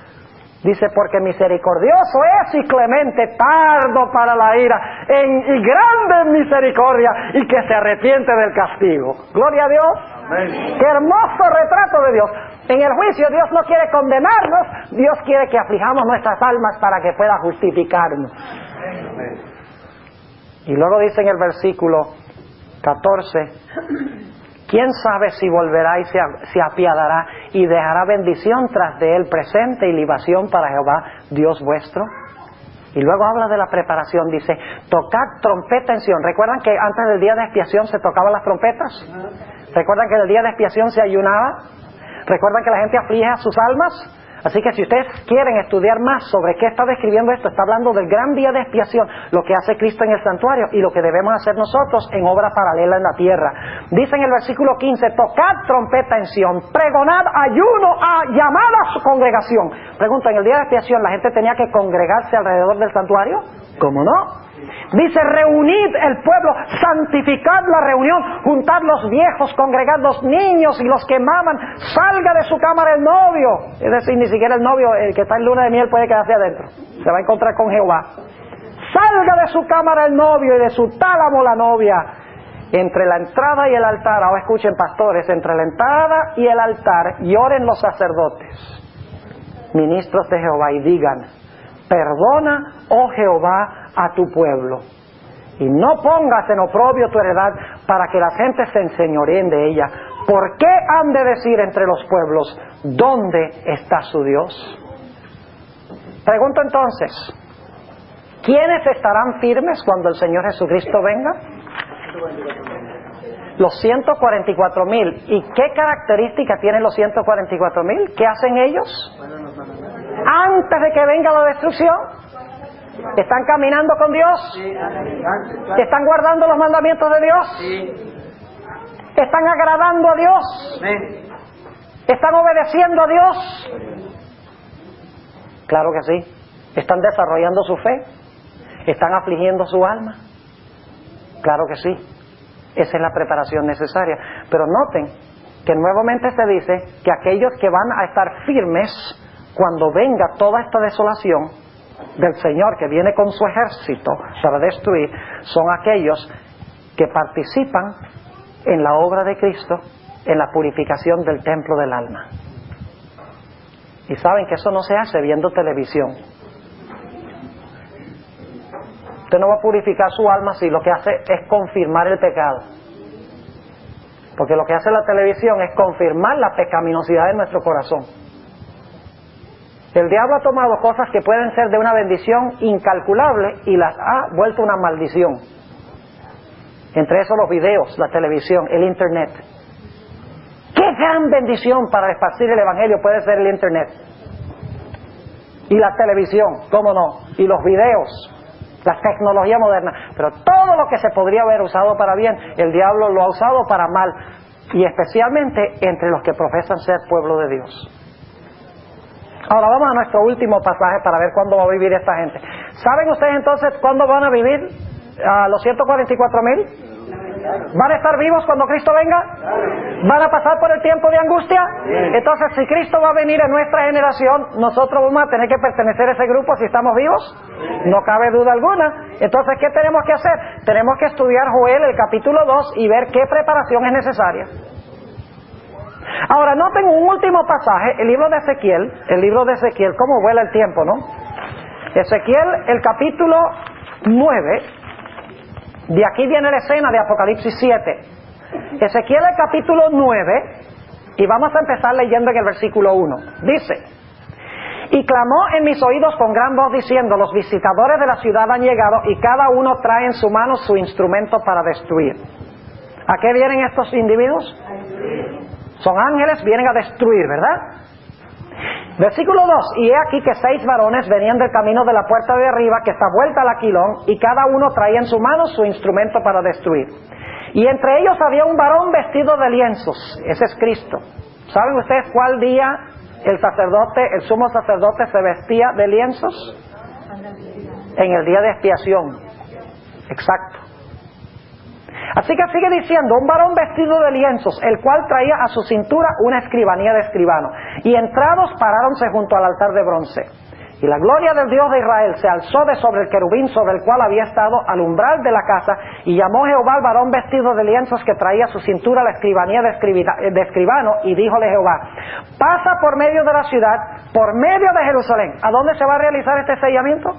Dice, porque misericordioso es y clemente, tardo para la ira, y grande en misericordia, y que se arrepiente del castigo. Gloria a Dios. Amén. Qué hermoso retrato de Dios. En el juicio Dios no quiere condenarnos, Dios quiere que aflijamos nuestras almas para que pueda justificarnos. Amén. Y luego dice en el versículo 14, ¿quién sabe si volverá y se apiadará y dejará bendición tras de él presente y libación para Jehová, Dios vuestro? Y luego habla de la preparación, dice, tocad trompeta en Sión. ¿Recuerdan que antes del día de expiación se tocaban las trompetas? ¿Recuerdan que en el día de expiación se ayunaba? ¿Recuerdan que la gente aflige a sus almas? Así que si ustedes quieren estudiar más sobre qué está describiendo esto, está hablando del gran día de expiación, lo que hace Cristo en el santuario y lo que debemos hacer nosotros en obra paralela en la tierra. Dice en el versículo 15, tocad trompeta en Sión, pregonad ayuno, llamad a su congregación. Pregunta, ¿en el día de expiación la gente tenía que congregarse alrededor del santuario? ¿Cómo no? Dice, reunid el pueblo, santificad la reunión, juntad los viejos, congregad los niños y los que maman, salga de su cámara el novio. Es decir, ni siquiera el novio, el que está en luna de miel, puede quedarse adentro. Se va a encontrar con Jehová. Salga de su cámara el novio y de su tálamo la novia. Entre la entrada y el altar, ahora escuchen pastores, entre la entrada y el altar lloren los sacerdotes, ministros de Jehová, y digan, perdona, oh Jehová, a tu pueblo, y no pongas en oprobio tu heredad, para que las gentes se enseñoreen de ella. ¿Por qué han de decir entre los pueblos, ¿dónde está su Dios? Pregunto entonces, ¿quiénes estarán firmes cuando el Señor Jesucristo venga? Los 144,000. ¿Y qué características tienen los 144,000? ¿Qué hacen ellos? Antes de que venga la destrucción, ¿están caminando con Dios? ¿Están guardando los mandamientos de Dios? ¿Están agradando a Dios? ¿Están obedeciendo a Dios? Claro que sí. ¿Están desarrollando su fe? ¿Están afligiendo su alma? Claro que sí. Esa es la preparación necesaria. Pero noten que nuevamente se dice que aquellos que van a estar firmes cuando venga toda esta desolación del Señor que viene con su ejército para destruir, son aquellos que participan en la obra de Cristo, en la purificación del templo del alma. Y saben que eso no se hace viendo televisión. Usted no va a purificar su alma si lo que hace es confirmar el pecado. Porque lo que hace la televisión es confirmar la pecaminosidad de nuestro corazón. El diablo ha tomado cosas que pueden ser de una bendición incalculable y las ha vuelto una maldición. Entre esos los videos, la televisión, el internet. ¡Qué gran bendición para esparcir el evangelio puede ser el internet! Y la televisión, ¿cómo no? Y los videos, la tecnología moderna. Pero todo lo que se podría haber usado para bien, el diablo lo ha usado para mal. Y especialmente entre los que profesan ser pueblo de Dios. Ahora vamos a nuestro último pasaje para ver cuándo va a vivir esta gente. ¿Saben ustedes entonces cuándo van a vivir los 144,000? ¿Van a estar vivos cuando Cristo venga? ¿Van a pasar por el tiempo de angustia? Entonces, si Cristo va a venir en nuestra generación, nosotros vamos a tener que pertenecer a ese grupo si estamos vivos. No cabe duda alguna. Entonces, ¿qué tenemos que hacer? Tenemos que estudiar Joel, el capítulo 2, y ver qué preparación es necesaria. Ahora, noten un último pasaje, el libro de Ezequiel, cómo vuela el tiempo, ¿no? Ezequiel, el capítulo 9, de aquí viene la escena de Apocalipsis 7. Ezequiel, el capítulo 9, y vamos a empezar leyendo en el versículo 1. Dice: y clamó en mis oídos con gran voz diciendo, los visitadores de la ciudad han llegado y cada uno trae en su mano su instrumento para destruir. ¿A qué vienen estos individuos? Son ángeles, vienen a destruir, ¿verdad? Versículo 2, y he aquí que 6 varones venían del camino de la puerta de arriba, que está vuelta al aquilón, y cada uno traía en su mano su instrumento para destruir. Y entre ellos había un varón vestido de lienzos, ese es Cristo. ¿Saben ustedes cuál día el sumo sacerdote se vestía de lienzos? En el día de expiación. Exacto. Así que sigue diciendo, un varón vestido de lienzos, el cual traía a su cintura una escribanía de escribano. Y entrados paráronse junto al altar de bronce. Y la gloria del Dios de Israel se alzó de sobre el querubín sobre el cual había estado al umbral de la casa. Y llamó Jehová al varón vestido de lienzos que traía a su cintura la escribanía de escribano. Y díjole Jehová, pasa por medio de la ciudad, por medio de Jerusalén. ¿A dónde se va a realizar este sellamiento?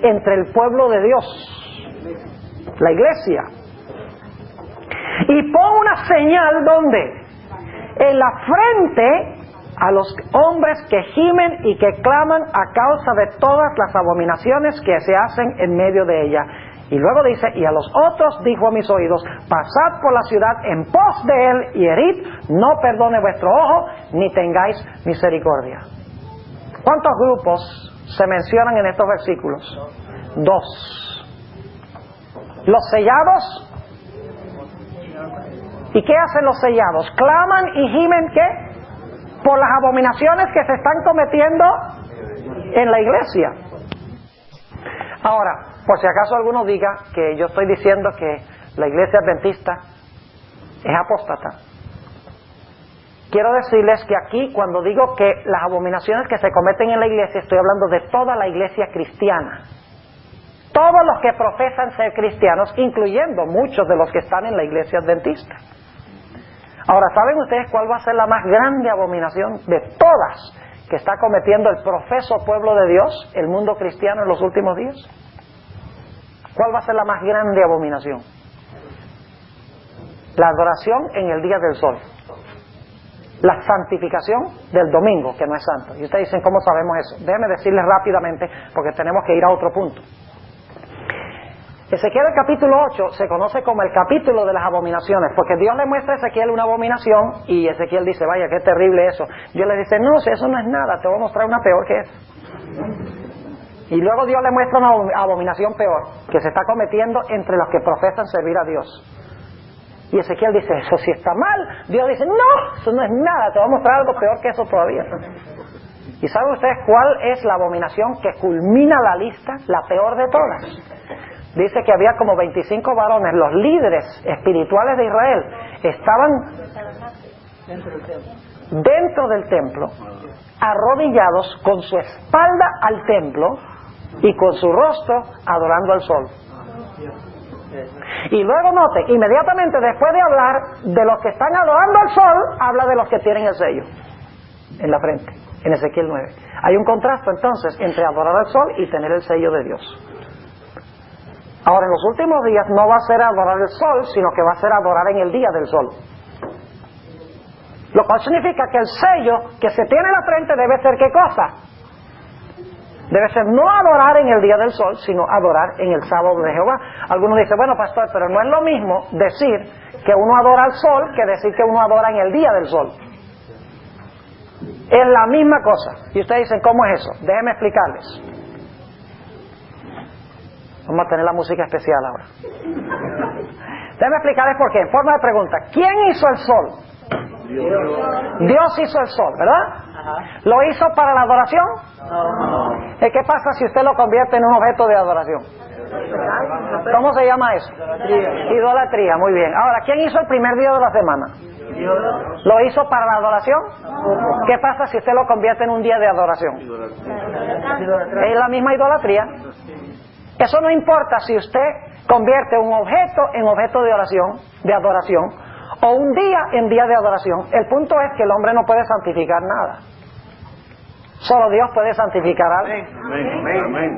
Entre el pueblo de Dios, la iglesia. Y pon una señal, ¿dónde? En la frente a los hombres que gimen y que claman a causa de todas las abominaciones que se hacen en medio de ella. Y luego dice, y a los otros dijo a mis oídos, pasad por la ciudad en pos de él y herid, no perdone vuestro ojo, ni tengáis misericordia. ¿Cuántos grupos se mencionan en estos versículos? 2. Los sellados. ¿Y qué hacen los sellados? Claman y gimen, ¿qué? Por las abominaciones que se están cometiendo en la iglesia. Ahora, por si acaso alguno diga que yo estoy diciendo que la iglesia adventista es apóstata, quiero decirles que aquí, cuando digo que las abominaciones que se cometen en la iglesia, estoy hablando de toda la iglesia cristiana. Todos los que profesan ser cristianos, incluyendo muchos de los que están en la iglesia adventista. Ahora, ¿saben ustedes cuál va a ser la más grande abominación de todas que está cometiendo el profeso pueblo de Dios, el mundo cristiano en los últimos días? ¿Cuál va a ser la más grande abominación? La adoración en el día del sol. La santificación del domingo, que no es santo. Y ustedes dicen, ¿cómo sabemos eso? Déjenme decirles rápidamente, porque tenemos que ir a otro punto. Ezequiel, el capítulo 8, se conoce como el capítulo de las abominaciones, porque Dios le muestra a Ezequiel una abominación, y Ezequiel dice, vaya, qué terrible eso. Dios le dice, no, si eso no es nada, te voy a mostrar una peor que eso. Y luego Dios le muestra una abominación peor, que se está cometiendo entre los que profesan servir a Dios. Y Ezequiel dice, eso sí está mal. Dios dice, no, eso no es nada, te voy a mostrar algo peor que eso todavía. ¿Y saben ustedes cuál es la abominación que culmina la lista, la peor de todas? Dice que había como 25 varones, los líderes espirituales de Israel, estaban dentro del templo, arrodillados con su espalda al templo y con su rostro adorando al sol. Y luego note, inmediatamente después de hablar de los que están adorando al sol, habla de los que tienen el sello en la frente, en Ezequiel 9. Hay un contraste entonces entre adorar al sol y tener el sello de Dios. Ahora, en los últimos días no va a ser adorar el sol, sino que va a ser adorar en el día del sol. Lo cual significa que el sello que se tiene en la frente debe ser ¿qué cosa? Debe ser no adorar en el día del sol, sino adorar en el sábado de Jehová. Algunos dicen, bueno, pastor, pero no es lo mismo decir que uno adora al sol que decir que uno adora en el día del sol. Es la misma cosa. Y ustedes dicen, ¿cómo es eso? Déjenme explicarles. Vamos a tener la música especial ahora. Déjenme explicarles por qué. En forma de pregunta, ¿quién hizo el sol? Dios hizo el sol, ¿verdad? ¿Lo hizo para la adoración? ¿Y qué pasa si usted lo convierte en un objeto de adoración? ¿Cómo se llama eso? Idolatría, muy bien. Ahora, ¿quién hizo el primer día de la semana? ¿Lo hizo para la adoración? ¿Qué pasa si usted lo convierte en un día de adoración? Es la misma idolatría. Eso no importa si usted convierte un objeto en objeto de adoración, o un día en día de adoración. El punto es que el hombre no puede santificar nada. Solo Dios puede santificar algo.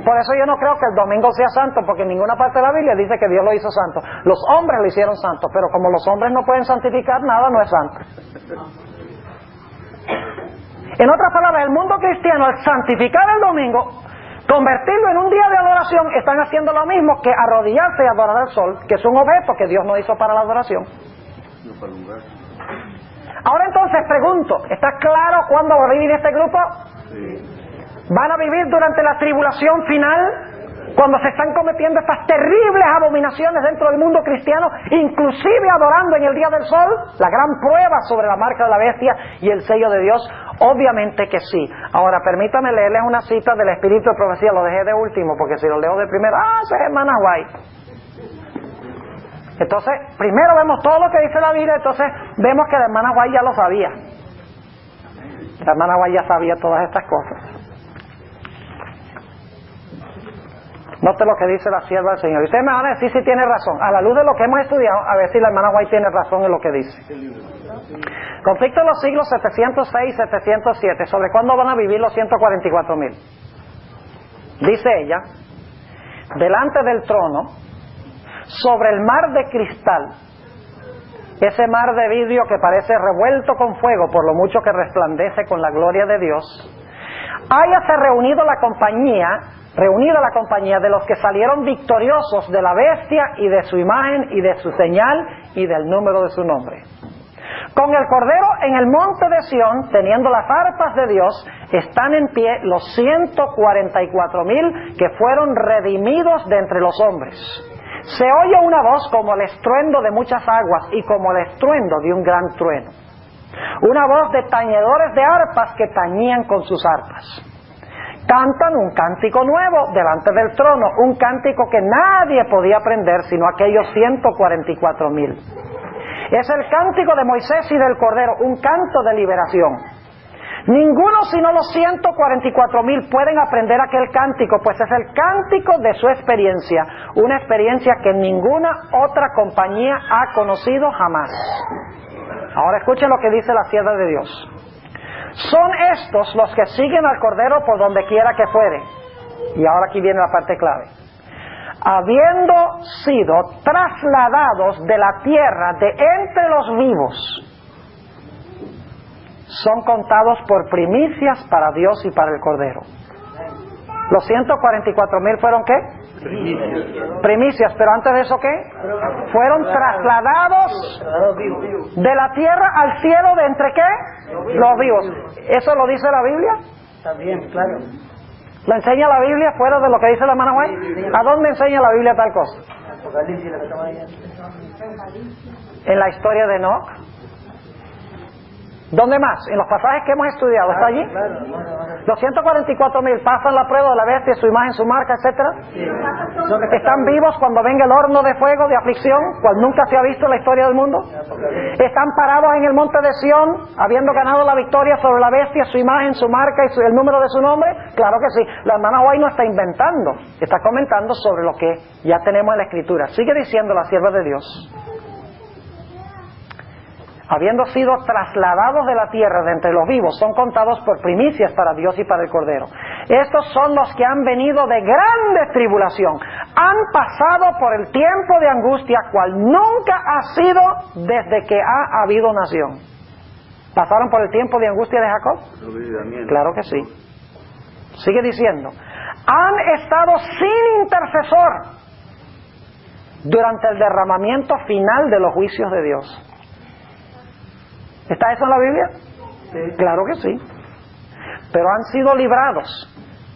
Por eso yo no creo que el domingo sea santo, porque en ninguna parte de la Biblia dice que Dios lo hizo santo. Los hombres lo hicieron santo, pero como los hombres no pueden santificar nada, no es santo. En otras palabras, el mundo cristiano, al santificar el domingo, convertirlo en un día de adoración, están haciendo lo mismo que arrodillarse y adorar al sol, que es un objeto que Dios no hizo para la adoración. Ahora entonces pregunto, ¿está claro cuándo va a vivir este grupo? ¿Van a vivir durante la tribulación final, cuando se están cometiendo estas terribles abominaciones dentro del mundo cristiano, inclusive adorando en el día del sol, la gran prueba sobre la marca de la bestia y el sello de Dios? Obviamente que sí. Ahora permítame leerles una cita del Espíritu de Profecía. Lo dejé de último porque si lo leo de primero, esa es hermana White. Entonces, primero vemos todo lo que dice la Biblia, entonces vemos que la hermana White ya lo sabía. La hermana White ya sabía todas estas cosas. Note lo que dice la sierva del Señor. Y ustedes me van a decir si tiene razón. A la luz de lo que hemos estudiado, a ver si la hermana White tiene razón en lo que dice. Conflicto de los siglos 706 y 707. ¿Sobre cuándo van a vivir los 144,000? Dice ella, delante del trono, sobre el mar de cristal, ese mar de vidrio que parece revuelto con fuego por lo mucho que resplandece con la gloria de Dios, háyase reunida la compañía de los que salieron victoriosos de la bestia y de su imagen y de su señal y del número de su nombre. Con el Cordero en el monte de Sión, teniendo las arpas de Dios, están en pie los 144,000 que fueron redimidos de entre los hombres. Se oye una voz como el estruendo de muchas aguas y como el estruendo de un gran trueno. Una voz de tañedores de arpas que tañían con sus arpas. Cantan un cántico nuevo delante del trono, un cántico que nadie podía aprender sino aquellos 144,000. Es el cántico de Moisés y del Cordero, un canto de liberación. Ninguno sino los 144,000 pueden aprender aquel cántico, pues es el cántico de su experiencia, una experiencia que ninguna otra compañía ha conocido jamás. Ahora escuchen lo que dice la sierva de Dios. Son estos los que siguen al Cordero por donde quiera que fuere. Y ahora aquí viene la parte clave. Habiendo sido trasladados de la tierra de entre los vivos, son contados por primicias para Dios y para el Cordero. ¿Los 144,000 fueron qué? Primicias, pero antes de eso ¿qué? Fueron trasladados de la tierra al cielo de entre ¿qué? Los vivos. ¿Eso lo dice la Biblia? También, claro. ¿Lo enseña la Biblia fuera de lo que dice la hermana White? ¿A dónde enseña la Biblia tal cosa? En la historia de Enoch. ¿Dónde más? En los pasajes que hemos estudiado. ¿Está allí? Los 144,000 pasan la prueba de la bestia, su imagen, su marca, etcétera. ¿Están vivos cuando venga el horno de fuego de aflicción, cual nunca se ha visto en la historia del mundo? ¿Están parados en el monte de Sión, habiendo ganado la victoria sobre la bestia, su imagen, su marca y el número de su nombre? Claro que sí. La hermana White no está inventando, está comentando sobre lo que ya tenemos en la Escritura. Sigue diciendo la sierva de Dios. Habiendo sido trasladados de la tierra de entre los vivos, son contados por primicias para Dios y para el Cordero. Estos son los que han venido de grande tribulación, han pasado por el tiempo de angustia, cual nunca ha sido desde que ha habido nación. ¿Pasaron por el tiempo de angustia de Jacob? Claro que sí. Sigue diciendo, han estado sin intercesor durante el derramamiento final de los juicios de Dios. ¿Está eso en la Biblia? Sí. Claro que sí. Pero han sido librados,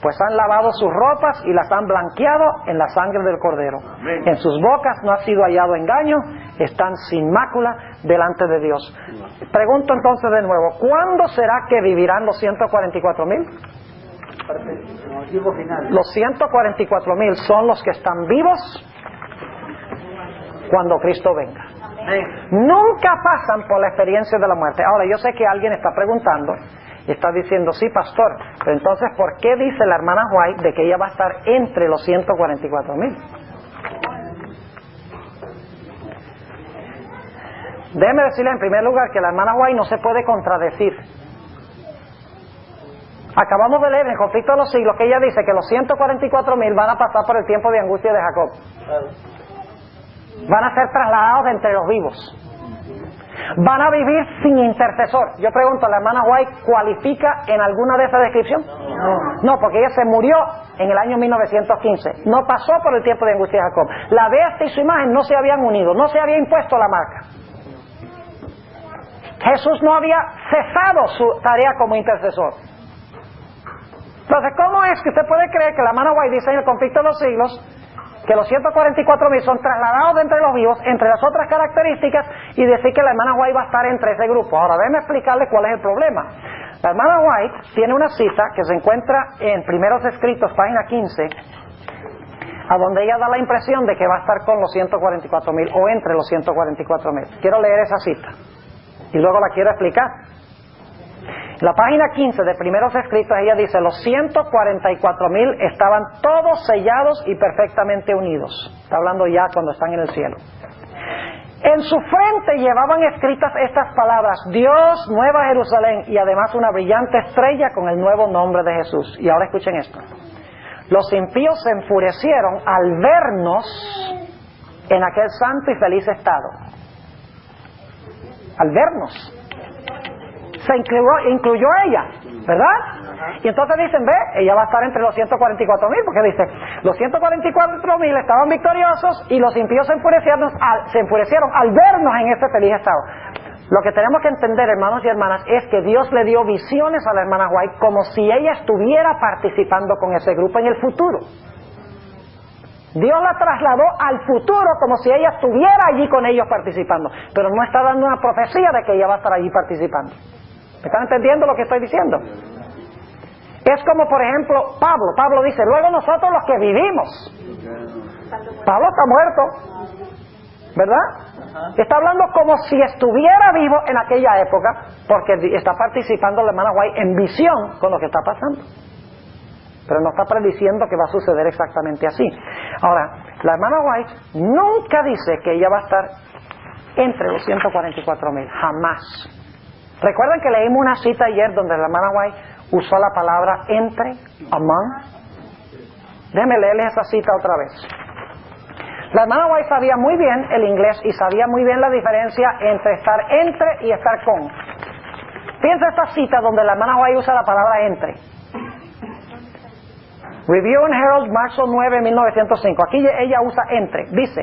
pues han lavado sus ropas y las han blanqueado en la sangre del Cordero. Amén. En sus bocas no ha sido hallado engaño, están sin mácula delante de Dios. Pregunto entonces de nuevo, ¿cuándo será que vivirán los 144,000? el objetivo final. Los 144,000 son los que están vivos cuando Cristo venga. Nunca pasan por la experiencia de la muerte. Ahora, yo sé que alguien está preguntando y está diciendo, sí, pastor, pero entonces, ¿por qué dice la hermana White de que ella va a estar entre los 144,000? Déjeme decirle en primer lugar que la hermana White no se puede contradecir. Acabamos de leer en el conflicto de los siglos que ella dice que los 144,000 van a pasar por el tiempo de angustia de Jacob. Van a ser trasladados entre los vivos. Van a vivir sin intercesor. Yo pregunto, ¿la hermana White cualifica en alguna de esas descripciones? No, porque ella se murió en el año 1915. No pasó por el tiempo de angustia de Jacob. La bestia y su imagen no se habían unido, no se había impuesto la marca. Jesús no había cesado su tarea como intercesor. Entonces, ¿cómo es que usted puede creer que la hermana White dice en el conflicto de los siglos que los 144,000 son trasladados de entre los vivos, entre las otras características, y decir que la hermana White va a estar entre ese grupo? Ahora, déjeme explicarle cuál es el problema. La hermana White tiene una cita que se encuentra en Primeros Escritos, página 15, a donde ella da la impresión de que va a estar con los 144,000 o entre los 144,000. Quiero leer esa cita y luego la quiero explicar. La página 15 de Primeros Escritos, ella dice, los 144,000 estaban todos sellados y perfectamente unidos. Está hablando ya cuando están en el cielo. En su frente llevaban escritas estas palabras: Dios, Nueva Jerusalén, y además una brillante estrella con el nuevo nombre de Jesús. Y ahora escuchen esto. Los impíos se enfurecieron al vernos en aquel santo y feliz estado. Al vernos. Se incluyó ella, ¿verdad? Y entonces dicen, ve, ella va a estar entre los 144,000, porque dice, los 144,000 estaban victoriosos y los impíos se enfurecieron al vernos en este feliz estado. Lo que tenemos que entender, hermanos y hermanas, es que Dios le dio visiones a la hermana White como si ella estuviera participando con ese grupo en el futuro. Dios la trasladó al futuro como si ella estuviera allí con ellos participando, pero no está dando una profecía de que ella va a estar allí participando. ¿Me están entendiendo lo que estoy diciendo? Es como, por ejemplo, Pablo dice, luego nosotros los que vivimos. Pablo está muerto, ¿verdad? Está hablando como si estuviera vivo en aquella época, porque está participando la hermana White en visión con lo que está pasando. Pero no está prediciendo que va a suceder exactamente así. Ahora, la hermana White nunca dice que ella va a estar entre los 144,000, jamás. ¿Recuerdan que leímos una cita ayer donde la hermana White usó la palabra entre, among? Déjenme leerles esa cita otra vez. La hermana White sabía muy bien el inglés y sabía muy bien la diferencia entre estar entre y estar con. Piensa esta cita donde la hermana White usa la palabra entre. Review and Herald, marzo 9, 1905. Aquí ella usa entre. Dice,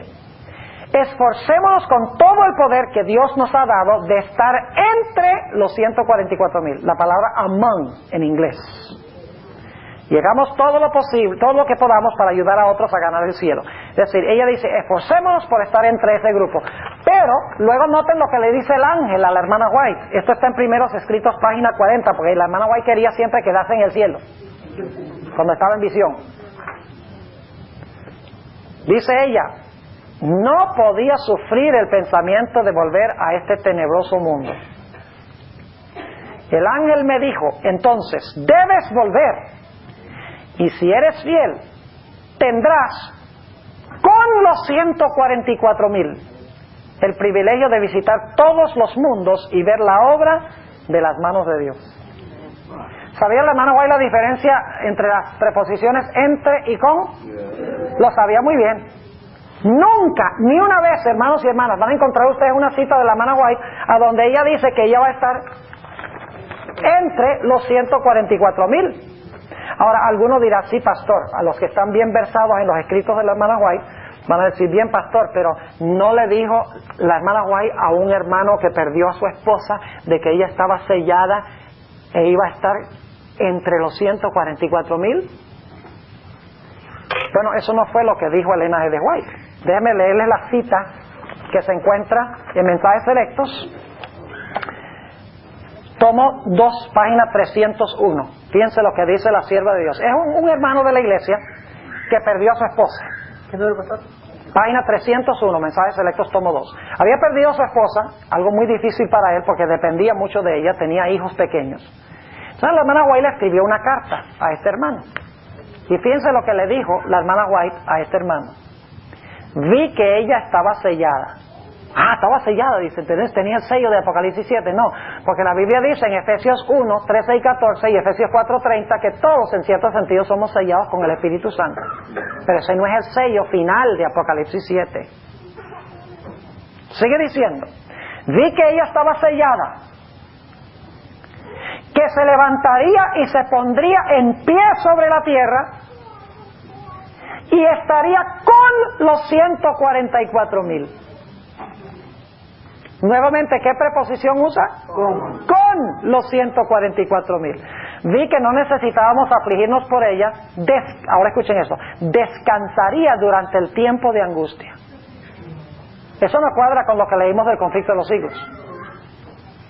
esforcémonos con todo el poder que Dios nos ha dado de estar entre los 144,000. La palabra among en inglés. Y hagamos todo lo posible, todo lo que podamos para ayudar a otros a ganar el cielo. Es decir, ella dice, esforcémonos por estar entre ese grupo. Pero, luego noten lo que le dice el ángel a la hermana White. Esto está en Primeros Escritos, página 40, porque la hermana White quería siempre quedarse en el cielo, cuando estaba en visión. Dice ella, no podía sufrir el pensamiento de volver a este tenebroso mundo. El ángel me dijo, entonces, debes volver. Y si eres fiel, tendrás con los 144,000 el privilegio de visitar todos los mundos y ver la obra de las manos de Dios. ¿Sabía la hermana White la diferencia entre las preposiciones entre y con? Lo sabía muy bien. Nunca, ni una vez, hermanos y hermanas, van a encontrar ustedes una cita de la hermana White a donde ella dice que ella va a estar entre los 144,000. Ahora, alguno dirá, sí, pastor, a los que están bien versados en los escritos de la hermana White, van a decir, bien, pastor, pero no le dijo la hermana White a un hermano que perdió a su esposa de que ella estaba sellada e iba a estar entre los 144,000. Bueno, eso no fue lo que dijo Elena G. de White. Déjenme leerles la cita que se encuentra en Mensajes Selectos, tomo 2, página 301. Fíjense lo que dice la sierva de Dios. Es un hermano de la iglesia que perdió a su esposa. ¿Qué número, pastor? Página 301, mensajes selectos, tomo 2. Había perdido a su esposa, algo muy difícil para él porque dependía mucho de ella, tenía hijos pequeños. Entonces la hermana White le escribió una carta a este hermano. Y fíjense lo que le dijo la hermana White a este hermano. Vi que ella estaba sellada. Ah, estaba sellada, dice, tenía el sello de Apocalipsis 7. No, porque la Biblia dice en Efesios 1, 13 y 14 y Efesios 4, 30 que todos en cierto sentido somos sellados con el Espíritu Santo. Pero ese no es el sello final de Apocalipsis 7. Sigue diciendo, vi que ella estaba sellada, que se levantaría y se pondría en pie sobre la tierra y estaría con los 144,000. Nuevamente, ¿qué preposición usa? Con los 144,000. Vi que no necesitábamos afligirnos por ella. Ahora escuchen eso. Descansaría durante el tiempo de angustia. Eso no cuadra con lo que leímos del conflicto de los siglos.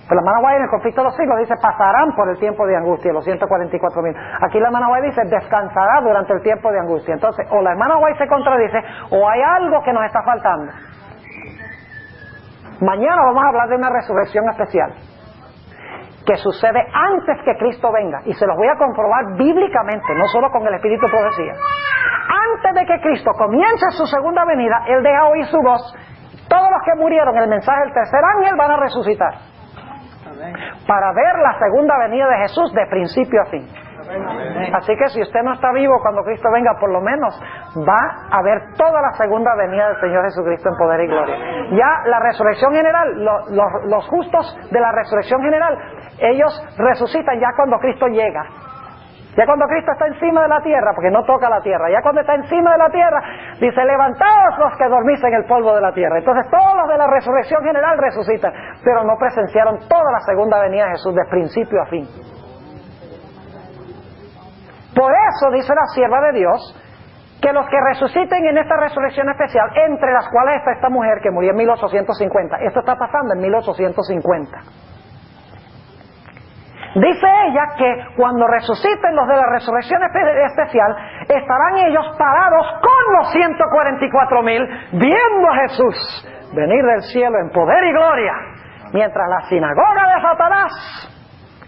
Pero la hermana White en el conflicto de los siglos dice, pasarán por el tiempo de angustia, los 144,000. Aquí la hermana White dice, descansará durante el tiempo de angustia. Entonces, o la hermana White se contradice, o hay algo que nos está faltando. Mañana vamos a hablar de una resurrección especial que sucede antes que Cristo venga, y se los voy a comprobar bíblicamente, no solo con el espíritu de profecía. Antes de que Cristo comience su segunda venida, Él deja oír su voz. Todos los que murieron en el mensaje del tercer ángel van a resucitar para ver la segunda venida de Jesús de principio a fin. Así que si usted no está vivo cuando Cristo venga, por lo menos va a ver toda la segunda venida del Señor Jesucristo en poder y gloria. Ya la resurrección general, los justos de la resurrección general, ellos resucitan ya cuando Cristo llega. Ya cuando Cristo está encima de la tierra, porque no toca la tierra, ya cuando está encima de la tierra, dice, levantaos los que dormís en el polvo de la tierra. Entonces todos los de la resurrección general resucitan, pero no presenciaron toda la segunda venida de Jesús de principio a fin. Por eso dice la sierva de Dios que los que resuciten en esta resurrección especial, entre las cuales está esta mujer que murió en 1850, esto está pasando en 1850. Dice ella que cuando resuciten los de la resurrección especial, estarán ellos parados con los 144,000, viendo a Jesús venir del cielo en poder y gloria, mientras la sinagoga de Satanás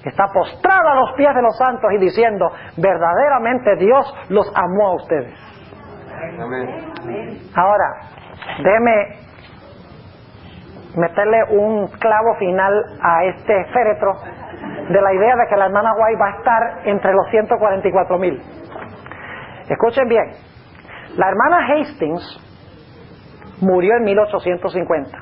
está postrada a los pies de los santos y diciendo, verdaderamente Dios los amó a ustedes. Amén. Ahora, déjeme meterle un clavo final a este féretro de la idea de que la hermana White va a estar entre los 144,000. Escuchen bien, la hermana Hastings murió en 1850.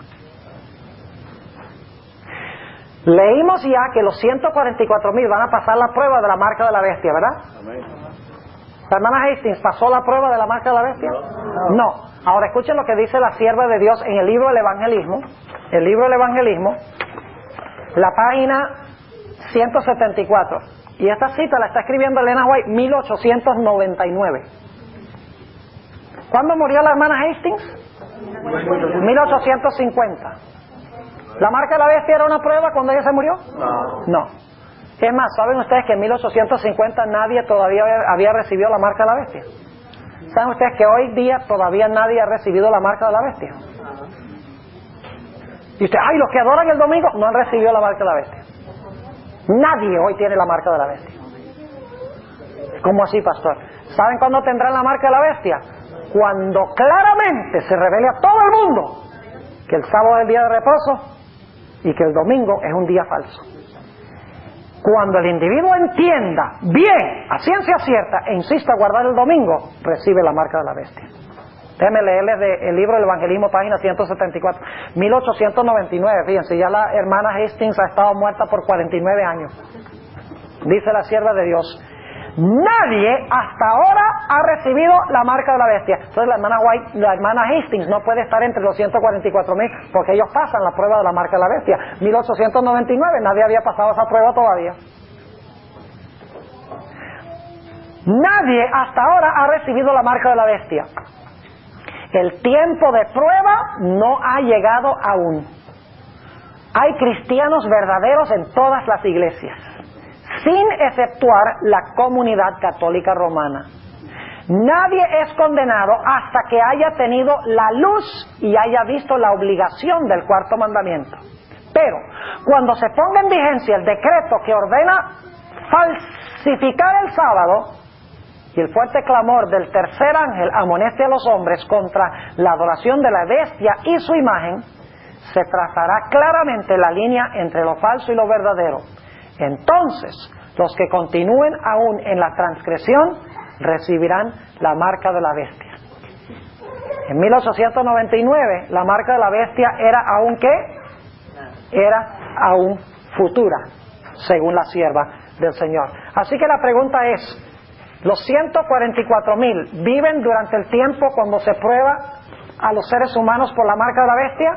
Leímos ya que los 144,000 van a pasar la prueba de la marca de la bestia, ¿verdad? Amén. ¿La hermana Hastings pasó la prueba de la marca de la bestia? No. Ahora escuchen lo que dice la sierva de Dios en el libro del Evangelismo. El libro del Evangelismo, la página 174. Y esta cita la está escribiendo Elena White 1899. ¿Cuándo murió la hermana Hastings? 1850. ¿La marca de la bestia era una prueba cuando ella se murió? No. Es más, ¿saben ustedes que en 1850 nadie todavía había recibido la marca de la bestia? ¿Saben ustedes que hoy día todavía nadie ha recibido la marca de la bestia? Y usted, ay, los que adoran el domingo no han recibido la marca de la bestia. Nadie hoy tiene la marca de la bestia. ¿Cómo así, pastor? ¿Saben cuándo tendrán la marca de la bestia? Cuando claramente se revele a todo el mundo que el sábado es el día de reposo y que el domingo es un día falso. Cuando el individuo entienda bien, a ciencia cierta, e insista a guardar el domingo, recibe la marca de la bestia. Déjenme leerles del libro del Evangelismo, página 174. 1899, fíjense, ya la hermana Hastings ha estado muerta por 49 años. Dice la sierva de Dios, nadie hasta ahora ha recibido la marca de la bestia. Entonces la hermana Hastings no puede estar entre los 144,000 porque ellos pasan la prueba de la marca de la bestia. 1899, nadie había pasado esa prueba todavía. Nadie hasta ahora ha recibido la marca de la bestia. El tiempo de prueba no ha llegado aún. Hay cristianos verdaderos en todas las iglesias, sin exceptuar la comunidad católica romana. Nadie es condenado hasta que haya tenido la luz y haya visto la obligación del cuarto mandamiento. Pero cuando se ponga en vigencia el decreto que ordena falsificar el sábado, y el fuerte clamor del tercer ángel amoneste a los hombres contra la adoración de la bestia y su imagen, se trazará claramente la línea entre lo falso y lo verdadero. Entonces, los que continúen aún en la transgresión recibirán la marca de la bestia. En 1899, la marca de la bestia era aún ¿qué? Era aún futura, según la sierva del Señor. Así que la pregunta es, ¿los 144,000 viven durante el tiempo cuando se prueba a los seres humanos por la marca de la bestia?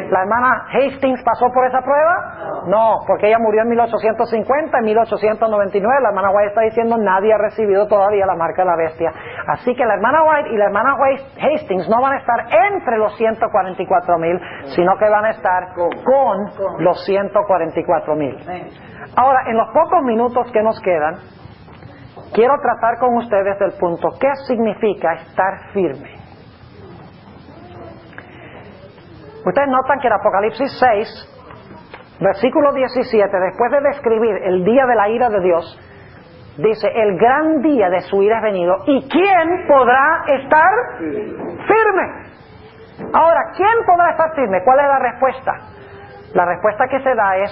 ¿La hermana Hastings pasó por esa prueba? No, porque ella murió en 1850, en 1899 la hermana White está diciendo nadie ha recibido todavía la marca de la bestia. Así que la hermana White y la hermana Hastings no van a estar entre los 144,000, sino que van a estar con los 144,000. Ahora, en los pocos minutos que nos quedan, quiero tratar con ustedes del punto, ¿qué significa estar firme? Ustedes notan que en Apocalipsis 6, versículo 17, después de describir el día de la ira de Dios, dice, el gran día de su ira es venido, ¿y quién podrá estar firme? Ahora, ¿quién podrá estar firme? ¿Cuál es la respuesta? La respuesta que se da es,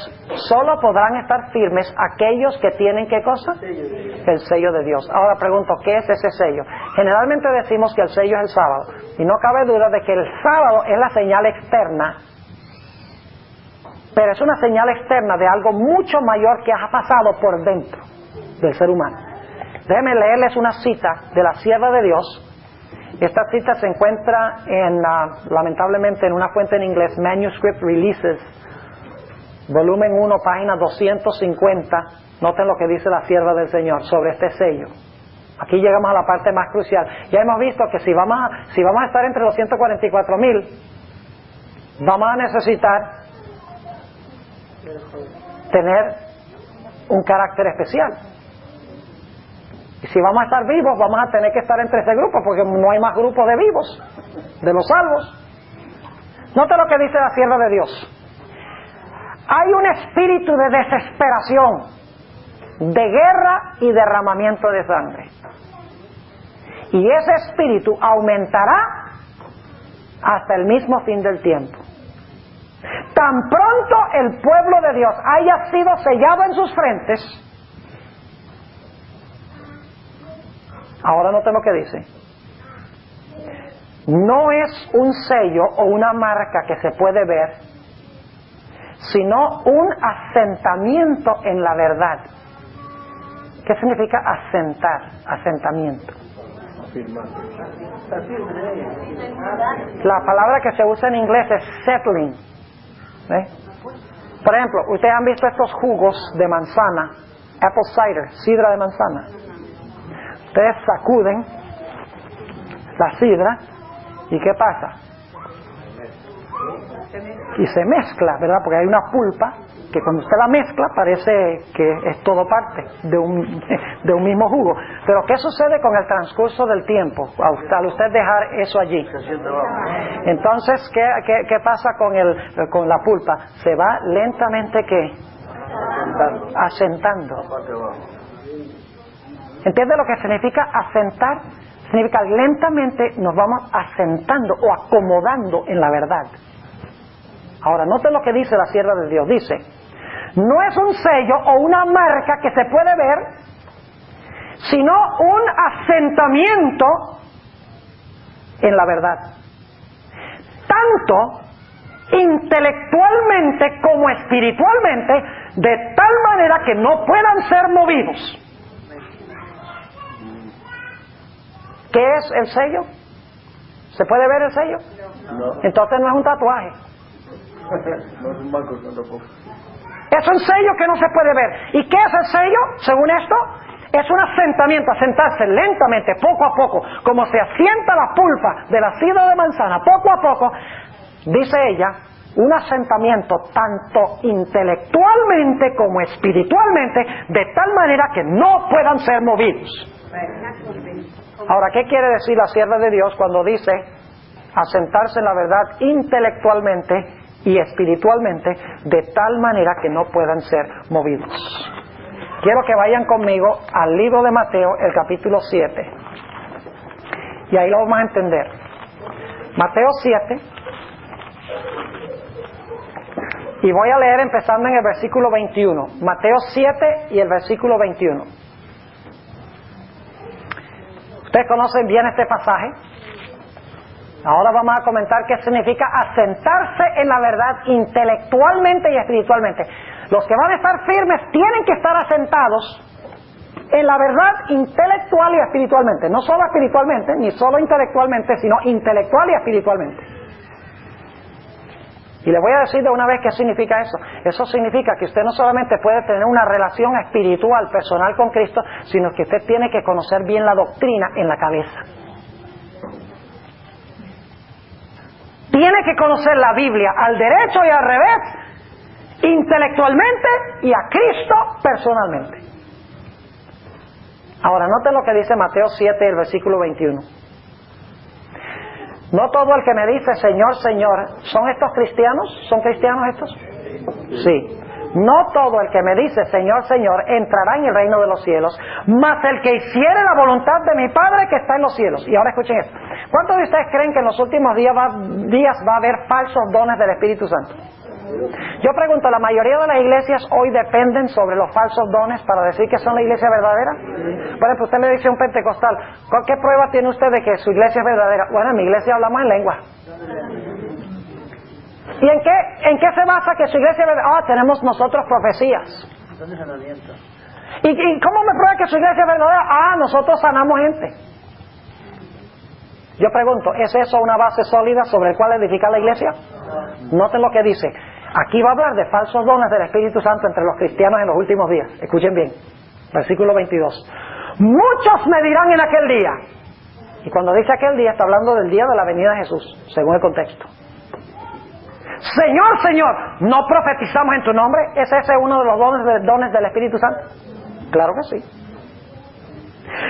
solo podrán estar firmes aquellos que tienen, ¿qué cosa? El sello de Dios. Ahora pregunto, ¿qué es ese sello? Generalmente decimos que el sello es el sábado, y no cabe duda de que el sábado es la señal externa, pero es una señal externa de algo mucho mayor que ha pasado por dentro del ser humano. Déjenme leerles una cita de la sierva de Dios. Esta cita se encuentra lamentablemente en una fuente en inglés, Manuscript Releases, volumen 1, página 250. Noten lo que dice la sierva del Señor sobre este sello. Aquí llegamos a la parte más crucial. Ya hemos visto que si vamos a estar entre los 144,000, vamos a necesitar tener un carácter especial. Y si vamos a estar vivos, vamos a tener que estar entre ese grupo, porque no hay más grupos de vivos, de los salvos. Note lo que dice la sierva de Dios. Hay un espíritu de desesperación, de guerra y derramamiento de sangre. Y ese espíritu aumentará hasta el mismo fin del tiempo. Tan pronto el pueblo de Dios haya sido sellado en sus frentes, ahora noten lo que dice. No es un sello o una marca que se puede ver, sino un asentamiento en la verdad. ¿Qué significa asentar? Asentamiento. La palabra que se usa en inglés es settling. Por ejemplo, ustedes han visto estos jugos de manzana, apple cider, sidra de manzana. Ustedes sacuden la sidra y ¿qué pasa? Y se mezcla, ¿verdad? Porque hay una pulpa que cuando usted la mezcla parece que es todo parte de un mismo jugo. Pero ¿qué sucede con el transcurso del tiempo al usted dejar eso allí? Entonces, ¿qué pasa con la pulpa? Se va lentamente, ¿qué? Asentando. ¿Entiende lo que significa asentar? Significa lentamente nos vamos asentando o acomodando en la verdad. Ahora, noten lo que dice la sierva de Dios. Dice, no es un sello o una marca que se puede ver, sino un asentamiento en la verdad. Tanto intelectualmente como espiritualmente, de tal manera que no puedan ser movidos. ¿Qué es el sello? ¿Se puede ver el sello? No. Entonces no es un tatuaje. No es un marco tampoco. Es un sello que no se puede ver. ¿Y qué es el sello? Según esto, es un asentamiento, asentarse lentamente, poco a poco, como se asienta la pulpa de la sidra de manzana, poco a poco, dice ella, un asentamiento tanto intelectualmente como espiritualmente, de tal manera que no puedan ser movidos. Ahora, ¿qué quiere decir la sierva de Dios cuando dice asentarse en la verdad intelectualmente y espiritualmente, de tal manera que no puedan ser movidos? Quiero que vayan conmigo al libro de Mateo, el capítulo 7, y ahí lo vamos a entender. Mateo 7, y voy a leer empezando en el versículo 21. Mateo 7 y el versículo 21. Ustedes conocen bien este pasaje. Ahora vamos a comentar qué significa asentarse en la verdad intelectualmente y espiritualmente. Los que van a estar firmes tienen que estar asentados en la verdad intelectual y espiritualmente. No solo espiritualmente, ni solo intelectualmente, sino intelectual y espiritualmente. Y le voy a decir de una vez qué significa eso. Eso significa que usted no solamente puede tener una relación espiritual, personal con Cristo, sino que usted tiene que conocer bien la doctrina en la cabeza. Tiene que conocer la Biblia al derecho y al revés, intelectualmente, y a Cristo personalmente. Ahora, noten lo que dice Mateo 7, el versículo 21. No todo el que me dice Señor, Señor, ¿son estos cristianos? ¿Son cristianos estos? Sí. No todo el que me dice Señor, Señor entrará en el reino de los cielos, mas el que hiciere la voluntad de mi Padre que está en los cielos. Y ahora escuchen esto. ¿Cuántos de ustedes creen que en los últimos días va a haber falsos dones del Espíritu Santo? Yo pregunto, ¿la mayoría de las iglesias hoy dependen sobre los falsos dones para decir que son la iglesia verdadera? Por ejemplo, usted le dice a un pentecostal, ¿qué prueba tiene usted de que su iglesia es verdadera? Bueno, en mi iglesia hablamos en lengua. ¿Y en qué se basa que su iglesia es verdadera? Tenemos nosotros profecías. ¿Y cómo me prueba que su iglesia es verdadera? Nosotros sanamos gente. Yo pregunto, ¿es eso una base sólida sobre la cual edificar la iglesia? Noten lo que dice. Aquí va a hablar de falsos dones del Espíritu Santo entre los cristianos en los últimos días. Escuchen bien. Versículo 22. Muchos me dirán en aquel día. Y cuando dice aquel día, está hablando del día de la venida de Jesús, según el contexto. Señor, Señor, ¿no profetizamos en tu nombre? ¿Es ese uno de los dones del Espíritu Santo? Claro que sí.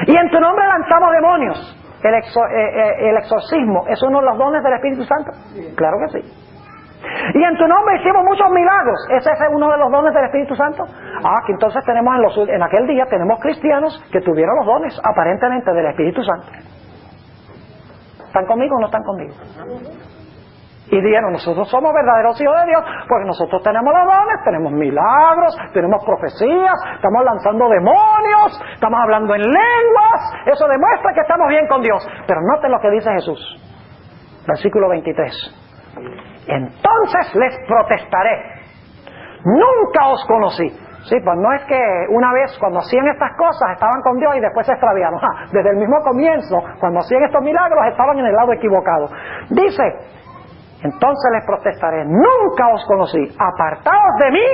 Y en tu nombre lanzamos demonios. El exorcismo es uno de los dones del Espíritu Santo. Claro que sí. Y en tu nombre hicimos muchos milagros. ¿Es ese uno de los dones del Espíritu Santo? Que entonces tenemos en aquel día tenemos cristianos que tuvieron los dones aparentemente del Espíritu Santo. ¿Están conmigo o no están conmigo? Y dijeron, nosotros somos verdaderos hijos de Dios porque nosotros tenemos los dones, tenemos milagros, tenemos profecías, estamos lanzando demonios, estamos hablando en lenguas. Eso demuestra que estamos bien con Dios. Pero noten lo que dice Jesús. Versículo 23. Entonces les protestaré. Nunca os conocí. Sí, pues no es que una vez cuando hacían estas cosas estaban con Dios y después se extraviaron. Desde el mismo comienzo, cuando hacían estos milagros, estaban en el lado equivocado. Dice, entonces les protestaré, nunca os conocí, apartaos de mí,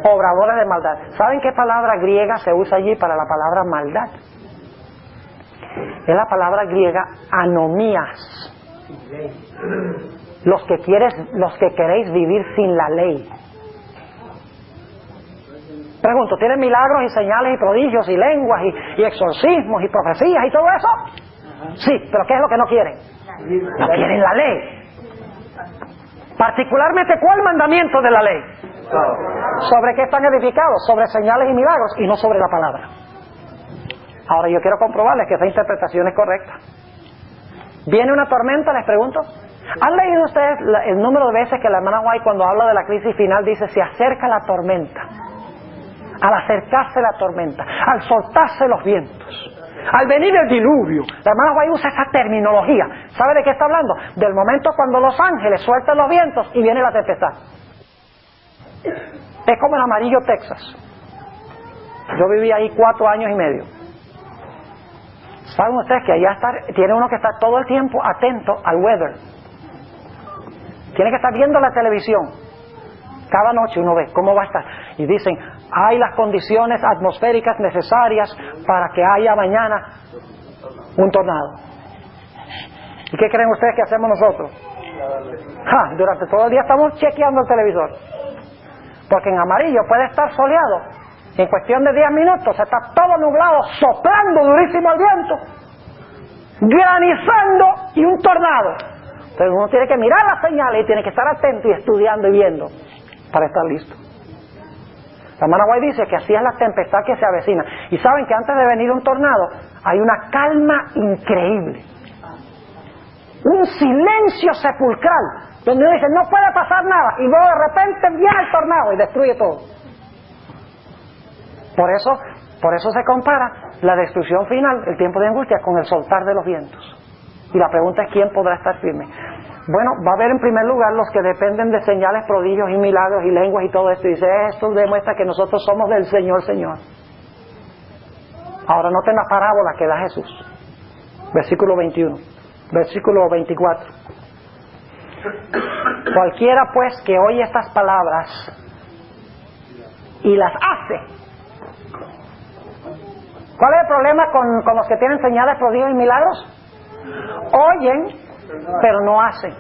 obradores de maldad. ¿Saben qué palabra griega se usa allí para la palabra maldad? Es la palabra griega anomías. Los que queréis vivir sin la ley. Pregunto, ¿tienen milagros y señales y prodigios y lenguas y exorcismos y profecías y todo eso? Sí, pero ¿qué es lo que no quieren? No quieren la ley. Particularmente, ¿cuál mandamiento de la ley? ¿Sobre qué están edificados? Sobre señales y milagros y no sobre la palabra. Ahora yo quiero comprobarles que esa interpretación es correcta. ¿Viene una tormenta? Les pregunto. ¿Han leído ustedes el número de veces que la hermana White, cuando habla de la crisis final, dice se acerca la tormenta? Al acercarse la tormenta, al soltarse los vientos, al venir el diluvio. La hermana White usa esa terminología. ¿Sabe de qué está hablando? Del momento cuando los ángeles sueltan los vientos y viene la tempestad. Es como en Amarillo, Texas. Yo viví ahí 4 años y medio. ¿Saben ustedes que allá tiene uno que estar todo el tiempo atento al weather? Tiene que estar viendo la televisión. Cada noche uno ve cómo va a estar. Y dicen, hay las condiciones atmosféricas necesarias para que haya mañana un tornado. ¿Y qué creen ustedes que hacemos nosotros? Durante todo el día estamos chequeando el televisor. Porque en amarillo puede estar soleado. En cuestión de 10 minutos está todo nublado, soplando durísimo el viento, granizando y un tornado. Entonces uno tiene que mirar las señales y tiene que estar atento y estudiando y viendo para estar listo. La hermana White dice que así es la tempestad que se avecina. Y saben que antes de venir un tornado hay una calma increíble, un silencio sepulcral, donde uno dice no puede pasar nada, y luego de repente viene el tornado y destruye todo. Por eso se compara la destrucción final, el tiempo de angustia, con el soltar de los vientos. Y la pregunta es ¿quién podrá estar firme? Bueno, va a haber en primer lugar los que dependen de señales, prodigios y milagros y lenguas y todo esto. Y dice, esto demuestra que nosotros somos del Señor, Señor. Ahora noten la parábola que da Jesús. Versículo 21. Versículo 24. Cualquiera pues que oye estas palabras y las hace. ¿Cuál es el problema con los que tienen señales, prodigios y milagros? Oyen, pero no hacen.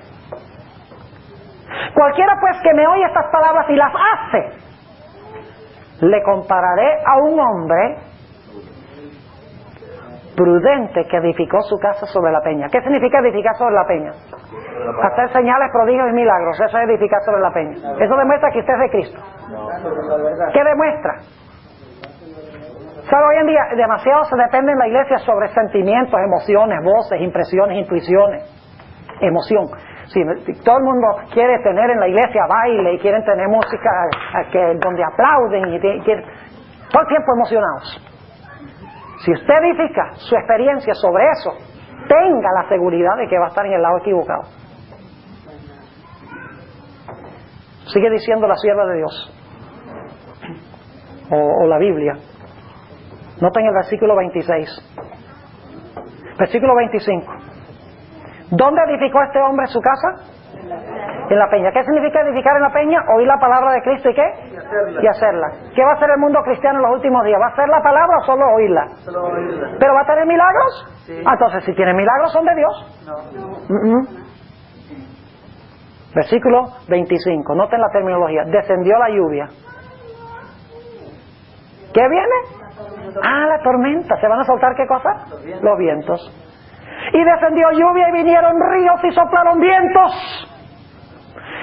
Cualquiera pues que me oye estas palabras y las hace, le compararé a un hombre prudente que edificó su casa sobre la peña. ¿Qué significa edificar sobre la peña? Hacer señales, prodigios y milagros. Eso es edificar sobre la peña. Eso demuestra que usted es de Cristo. ¿Qué demuestra? ¿Sabe? Hoy en día demasiado se depende en la iglesia sobre sentimientos, emociones, voces, impresiones, intuiciones, emoción. Sí, todo el mundo quiere tener en la iglesia baile y quieren tener música donde aplauden y quieren, todo el tiempo emocionados. Si usted edifica su experiencia sobre eso, tenga la seguridad de que va a estar en el lado equivocado. Sigue diciendo la sierva de Dios o la Biblia. Noten el versículo 26. Versículo 25. ¿Dónde edificó este hombre su casa? En la peña. ¿Qué significa edificar en la peña? Oír la palabra de Cristo y ¿qué? Y hacerla. ¿Qué va a hacer el mundo cristiano en los últimos días? ¿Va a hacer la palabra o solo oírla? Solo oírla. ¿Pero va a tener milagros? Sí. Entonces, si tiene milagros, ¿son de Dios? No. Versículo 25. Noten la terminología. Descendió la lluvia. ¿Qué viene? La tormenta. ¿Se van a soltar qué cosa? Los vientos. Y descendió lluvia y vinieron ríos y soplaron vientos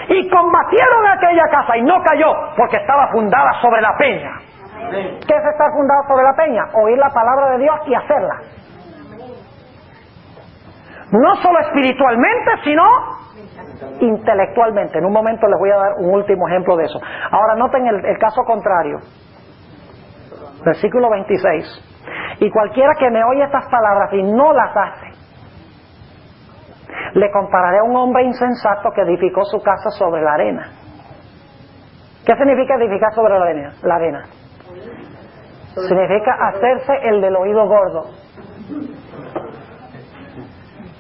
y combatieron aquella casa y no cayó porque estaba fundada sobre la peña. ¿Qué es estar fundado sobre la peña? Oír la palabra de Dios y hacerla. No solo espiritualmente, sino intelectualmente. En un momento les voy a dar un último ejemplo de eso. Ahora noten el caso contrario. Versículo 26. Y cualquiera que me oye estas palabras y no las hace, le compararé a un hombre insensato que edificó su casa sobre la arena. ¿Qué significa edificar sobre la arena? Significa hacerse el del oído gordo.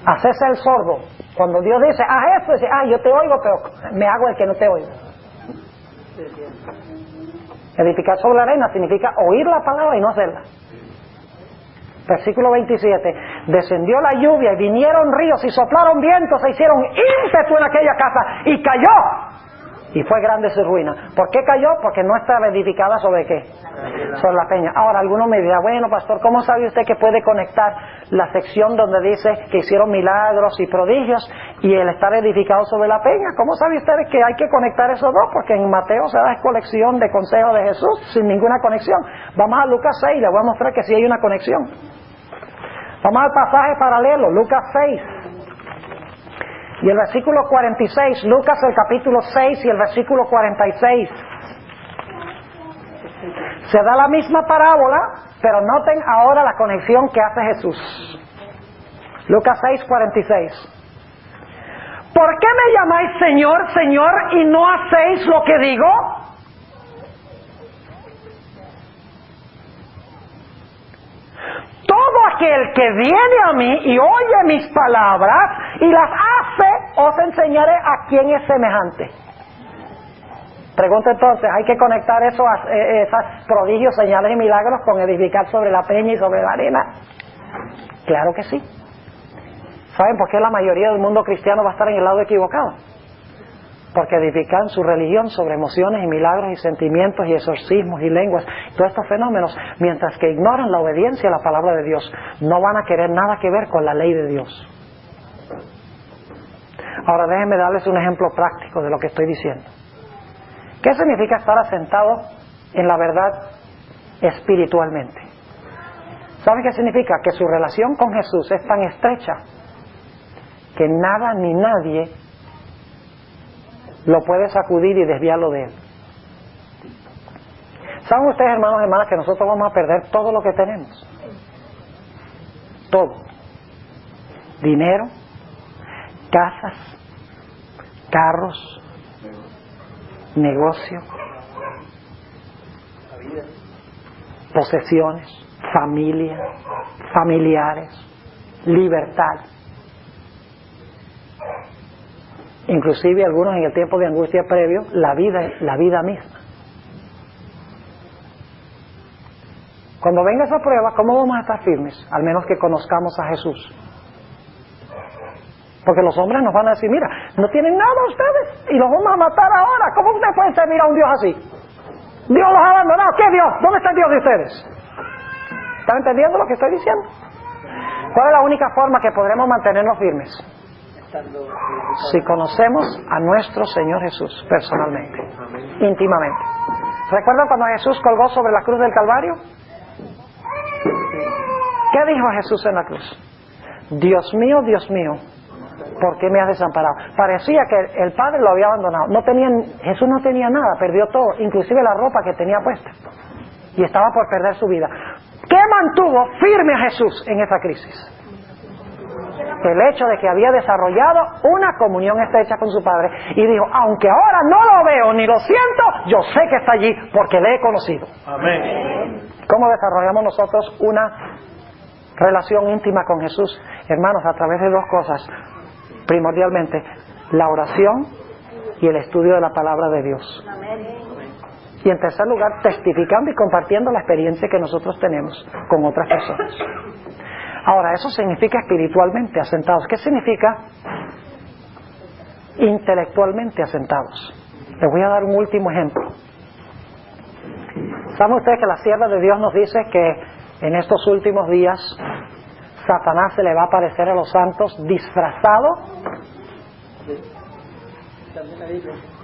Hacerse el sordo. Cuando Dios dice, haz esto, dice, yo te oigo, pero me hago el que no te oigo. Edificar sobre la arena significa oír la palabra y no hacerla. Versículo 27. Descendió la lluvia y vinieron ríos y soplaron vientos, se hicieron ímpetu en aquella casa y cayó. Y fue grande su ruina. ¿Por qué cayó? Porque no estaba edificada sobre qué? Sobre la peña. Ahora alguno me dirá, bueno pastor, ¿cómo sabe usted que puede conectar la sección donde dice que hicieron milagros y prodigios y el estar edificado sobre la peña? ¿Cómo sabe usted que hay que conectar esos dos? Porque en Mateo se da colección de consejos de Jesús sin ninguna conexión. Vamos a Lucas 6 y le voy a mostrar que sí hay una conexión. Vamos al pasaje paralelo, Lucas 6. Y el versículo 46, Lucas el capítulo 6 y el versículo 46. Se da la misma parábola, pero noten ahora la conexión que hace Jesús. Lucas 6, 46. ¿Por qué me llamáis Señor, Señor, y no hacéis lo que digo? Todo aquel que viene a mí y oye mis palabras y las hace, os enseñaré a quién es semejante. Pregunta entonces, ¿hay que conectar esos prodigios, señales y milagros con edificar sobre la peña y sobre la arena? Claro que sí. ¿Saben por qué la mayoría del mundo cristiano va a estar en el lado equivocado? Porque edifican su religión sobre emociones y milagros y sentimientos y exorcismos y lenguas, todos estos fenómenos, mientras que ignoran la obediencia a la palabra de Dios. No van a querer nada que ver con la ley de Dios. Ahora déjenme darles un ejemplo práctico de lo que estoy diciendo. ¿Qué significa estar asentado en la verdad espiritualmente? ¿Saben qué significa? Que su relación con Jesús es tan estrecha que nada ni nadie lo puede sacudir y desviarlo de él. ¿Saben ustedes, hermanos y hermanas, que nosotros vamos a perder todo lo que tenemos? Todo. Dinero, casas, carros, negocio, posesiones, familia, familiares, libertad. Inclusive algunos en el tiempo de angustia previo, la vida misma. Cuando venga esa prueba, ¿cómo vamos a estar firmes? Al menos que conozcamos a Jesús. Porque los hombres nos van a decir, mira, no tienen nada ustedes y los vamos a matar ahora. ¿Cómo ustedes pueden servir a un Dios así? Dios los ha abandonado. ¿Qué Dios? ¿Dónde está el Dios de ustedes? ¿Están entendiendo lo que estoy diciendo? ¿Cuál es la única forma que podremos mantenernos firmes? Si conocemos a nuestro Señor Jesús personalmente, íntimamente. ¿Recuerdan cuando Jesús colgó sobre la cruz del Calvario? ¿Qué dijo Jesús en la cruz? Dios mío, ¿por qué me has desamparado? Parecía que el Padre lo había abandonado. Jesús no tenía nada, perdió todo, inclusive la ropa que tenía puesta. Y estaba por perder su vida. ¿Qué mantuvo firme a Jesús en esa crisis? El hecho de que había desarrollado una comunión estrecha con su Padre. Y dijo, aunque ahora no lo veo ni lo siento, yo sé que está allí porque le he conocido. Amén. ¿Cómo desarrollamos nosotros una relación íntima con Jesús? Hermanos, a través de dos cosas. Primordialmente, la oración y el estudio de la palabra de Dios. Y en tercer lugar, testificando y compartiendo la experiencia que nosotros tenemos con otras personas. Ahora, eso significa espiritualmente asentados. ¿Qué significa intelectualmente asentados? Les voy a dar un último ejemplo. ¿Saben ustedes que la sierva de Dios nos dice que en estos últimos días Satanás se le va a aparecer a los santos disfrazado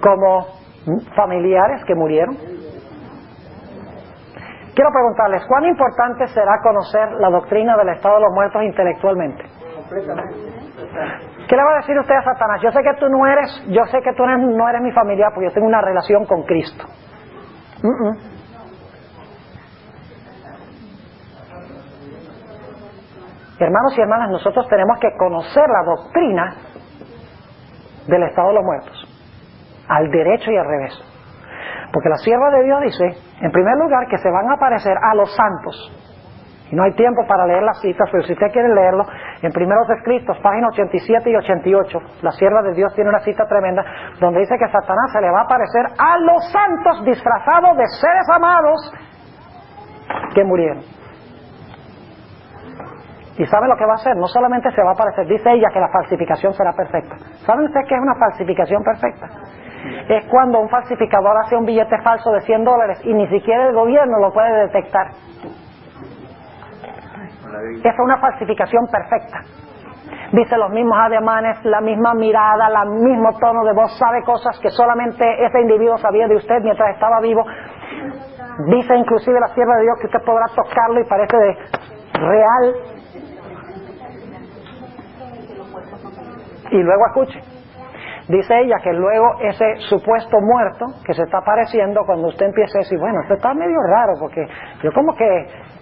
como familiares que murieron? Quiero preguntarles, ¿cuán importante será conocer la doctrina del estado de los muertos intelectualmente? ¿Qué le va a decir usted a Satanás? Yo sé que tú no eres mi familiar porque yo tengo una relación con Cristo. Hermanos y hermanas, nosotros tenemos que conocer la doctrina del estado de los muertos, al derecho y al revés. Porque la sierva de Dios dice, en primer lugar, que se van a aparecer a los santos. Y no hay tiempo para leer las citas, pero si usted quiere leerlo, en Primeros Escritos, páginas 87 y 88, la sierva de Dios tiene una cita tremenda, donde dice que Satanás se le va a aparecer a los santos disfrazados de seres amados que murieron. ¿Y saben lo que va a hacer? No solamente se va a aparecer, dice ella que la falsificación será perfecta. ¿Saben ustedes qué es una falsificación perfecta? Es cuando un falsificador hace un billete falso de $100 y ni siquiera el gobierno lo puede detectar. Esa es una falsificación perfecta. Dice los mismos ademanes, la misma mirada, el mismo tono de voz, sabe cosas que solamente ese individuo sabía de usted mientras estaba vivo. Dice inclusive la sierva de Dios que usted podrá tocarlo y parece de real. Y luego escuche. Dice ella que luego ese supuesto muerto que se está apareciendo, cuando usted empieza a decir, bueno, esto está medio raro, porque yo como que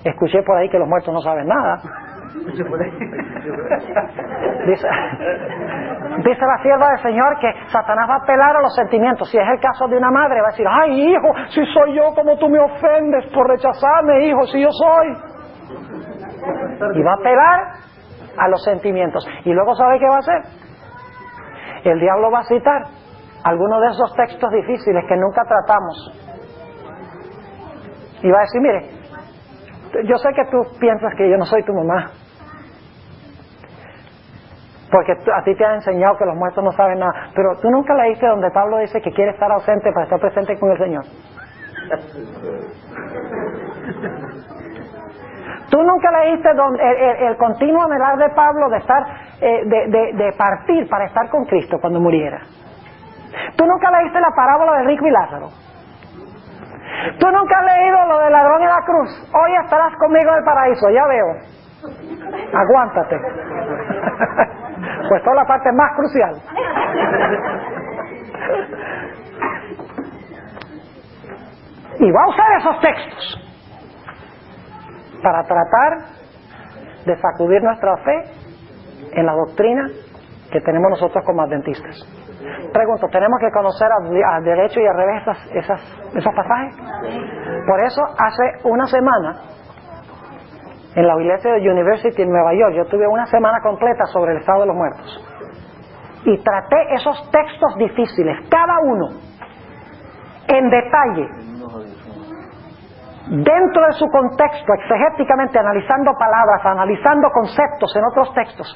escuché por ahí que los muertos no saben nada. Dice la sierva del Señor que Satanás va a apelar a los sentimientos. Si es el caso de una madre, va a decir, ay hijo, si soy yo, como tú me ofendes por rechazarme, hijo, si yo soy. Y va a apelar a los sentimientos. Y luego, ¿sabe qué va a hacer? El diablo va a citar algunos de esos textos difíciles que nunca tratamos y va a decir, mire, yo sé que tú piensas que yo no soy tu mamá, Porque a ti te han enseñado que los muertos no saben nada. Pero tú nunca leíste donde Pablo dice que quiere estar ausente para estar presente con el Señor. Tú nunca leíste el continuo anhelar de Pablo de estar, de partir para estar con Cristo cuando muriera. Tú nunca leíste la parábola de rico y Lázaro. Tú nunca has leído lo del ladrón en la cruz. Hoy estarás conmigo en el paraíso, ya veo. Aguántate. Pues toda la parte más crucial. Y va a usar esos textos para tratar de sacudir nuestra fe en la doctrina que tenemos nosotros como adventistas. Pregunto, ¿tenemos que conocer al derecho y al revés esos pasajes? Por eso hace una semana en la iglesia de University en Nueva York yo tuve una semana completa sobre el estado de los muertos y traté esos textos difíciles, cada uno en detalle, dentro de su contexto, exegéticamente, analizando palabras, analizando conceptos en otros textos,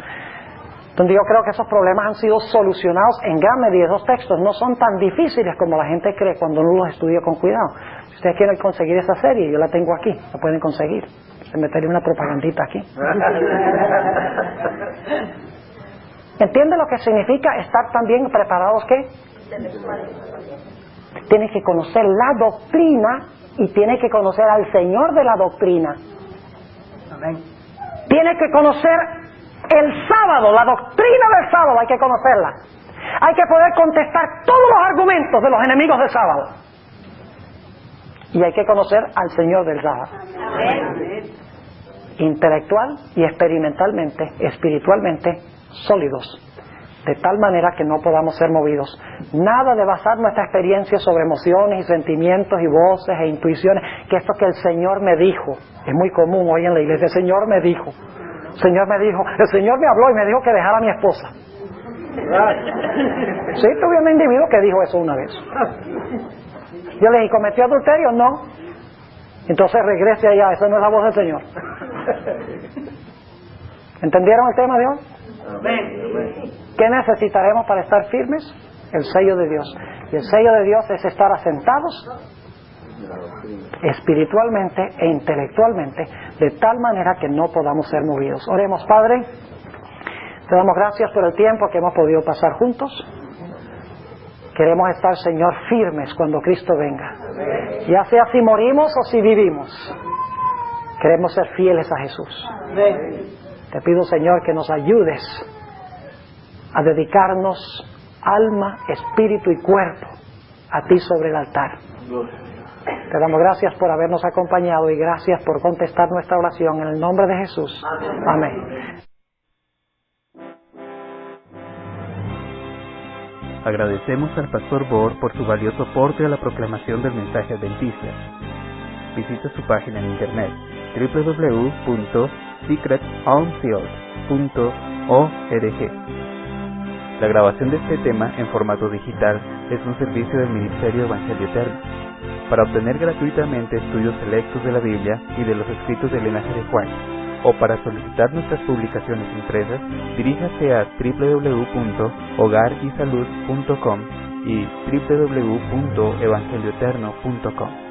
donde yo creo que esos problemas han sido solucionados en gran medida. Esos textos no son tan difíciles como la gente cree cuando uno los estudia con cuidado. Si ustedes quieren conseguir esa serie, yo la tengo aquí, la pueden conseguir. Se metería una propagandita aquí. ¿Entiende lo que significa estar también preparados? ¿Qué? Tienen que conocer la doctrina y tiene que conocer al Señor de la doctrina. Amén. Tiene que conocer el sábado, la doctrina del sábado, hay que conocerla. Hay que poder contestar todos los argumentos de los enemigos del sábado. Y hay que conocer al Señor del sábado. Amén. Intelectual y experimentalmente, espiritualmente sólidos. De tal manera que no podamos ser movidos. Nada de basar nuestra experiencia sobre emociones y sentimientos y voces e intuiciones. Que esto que el Señor me dijo. Es muy común hoy en la iglesia. El Señor me dijo. El Señor me dijo. El Señor me habló y me dijo que dejara a mi esposa. Sí, tuve un individuo que dijo eso una vez. Yo le dije, ¿cometió adulterio? No. Entonces regrese allá. Esa no es la voz del Señor. ¿Entendieron el tema de hoy? ¿Qué necesitaremos para estar firmes? El sello de Dios. Y el sello de Dios es estar asentados espiritualmente e intelectualmente de tal manera que no podamos ser movidos. Oremos. Padre, te damos gracias por el tiempo que hemos podido pasar juntos. Queremos estar, Señor, firmes cuando Cristo venga, ya sea si morimos o si vivimos. Queremos ser fieles a Jesús. Te pido, Señor, que nos ayudes a dedicarnos alma, espíritu y cuerpo a ti sobre el altar. Te damos gracias por habernos acompañado y gracias por contestar nuestra oración en el nombre de Jesús. Amén. Agradecemos al Pastor Bohr por su valioso aporte a la proclamación del mensaje adventista. Visita su página en internet www.secrethomefield.org. La grabación de este tema en formato digital es un servicio del Ministerio Evangelio Eterno. Para obtener gratuitamente estudios selectos de la Biblia y de los escritos de Elena G. White, o para solicitar nuestras publicaciones impresas, diríjase a www.hogarysalud.com y www.evangelioeterno.com.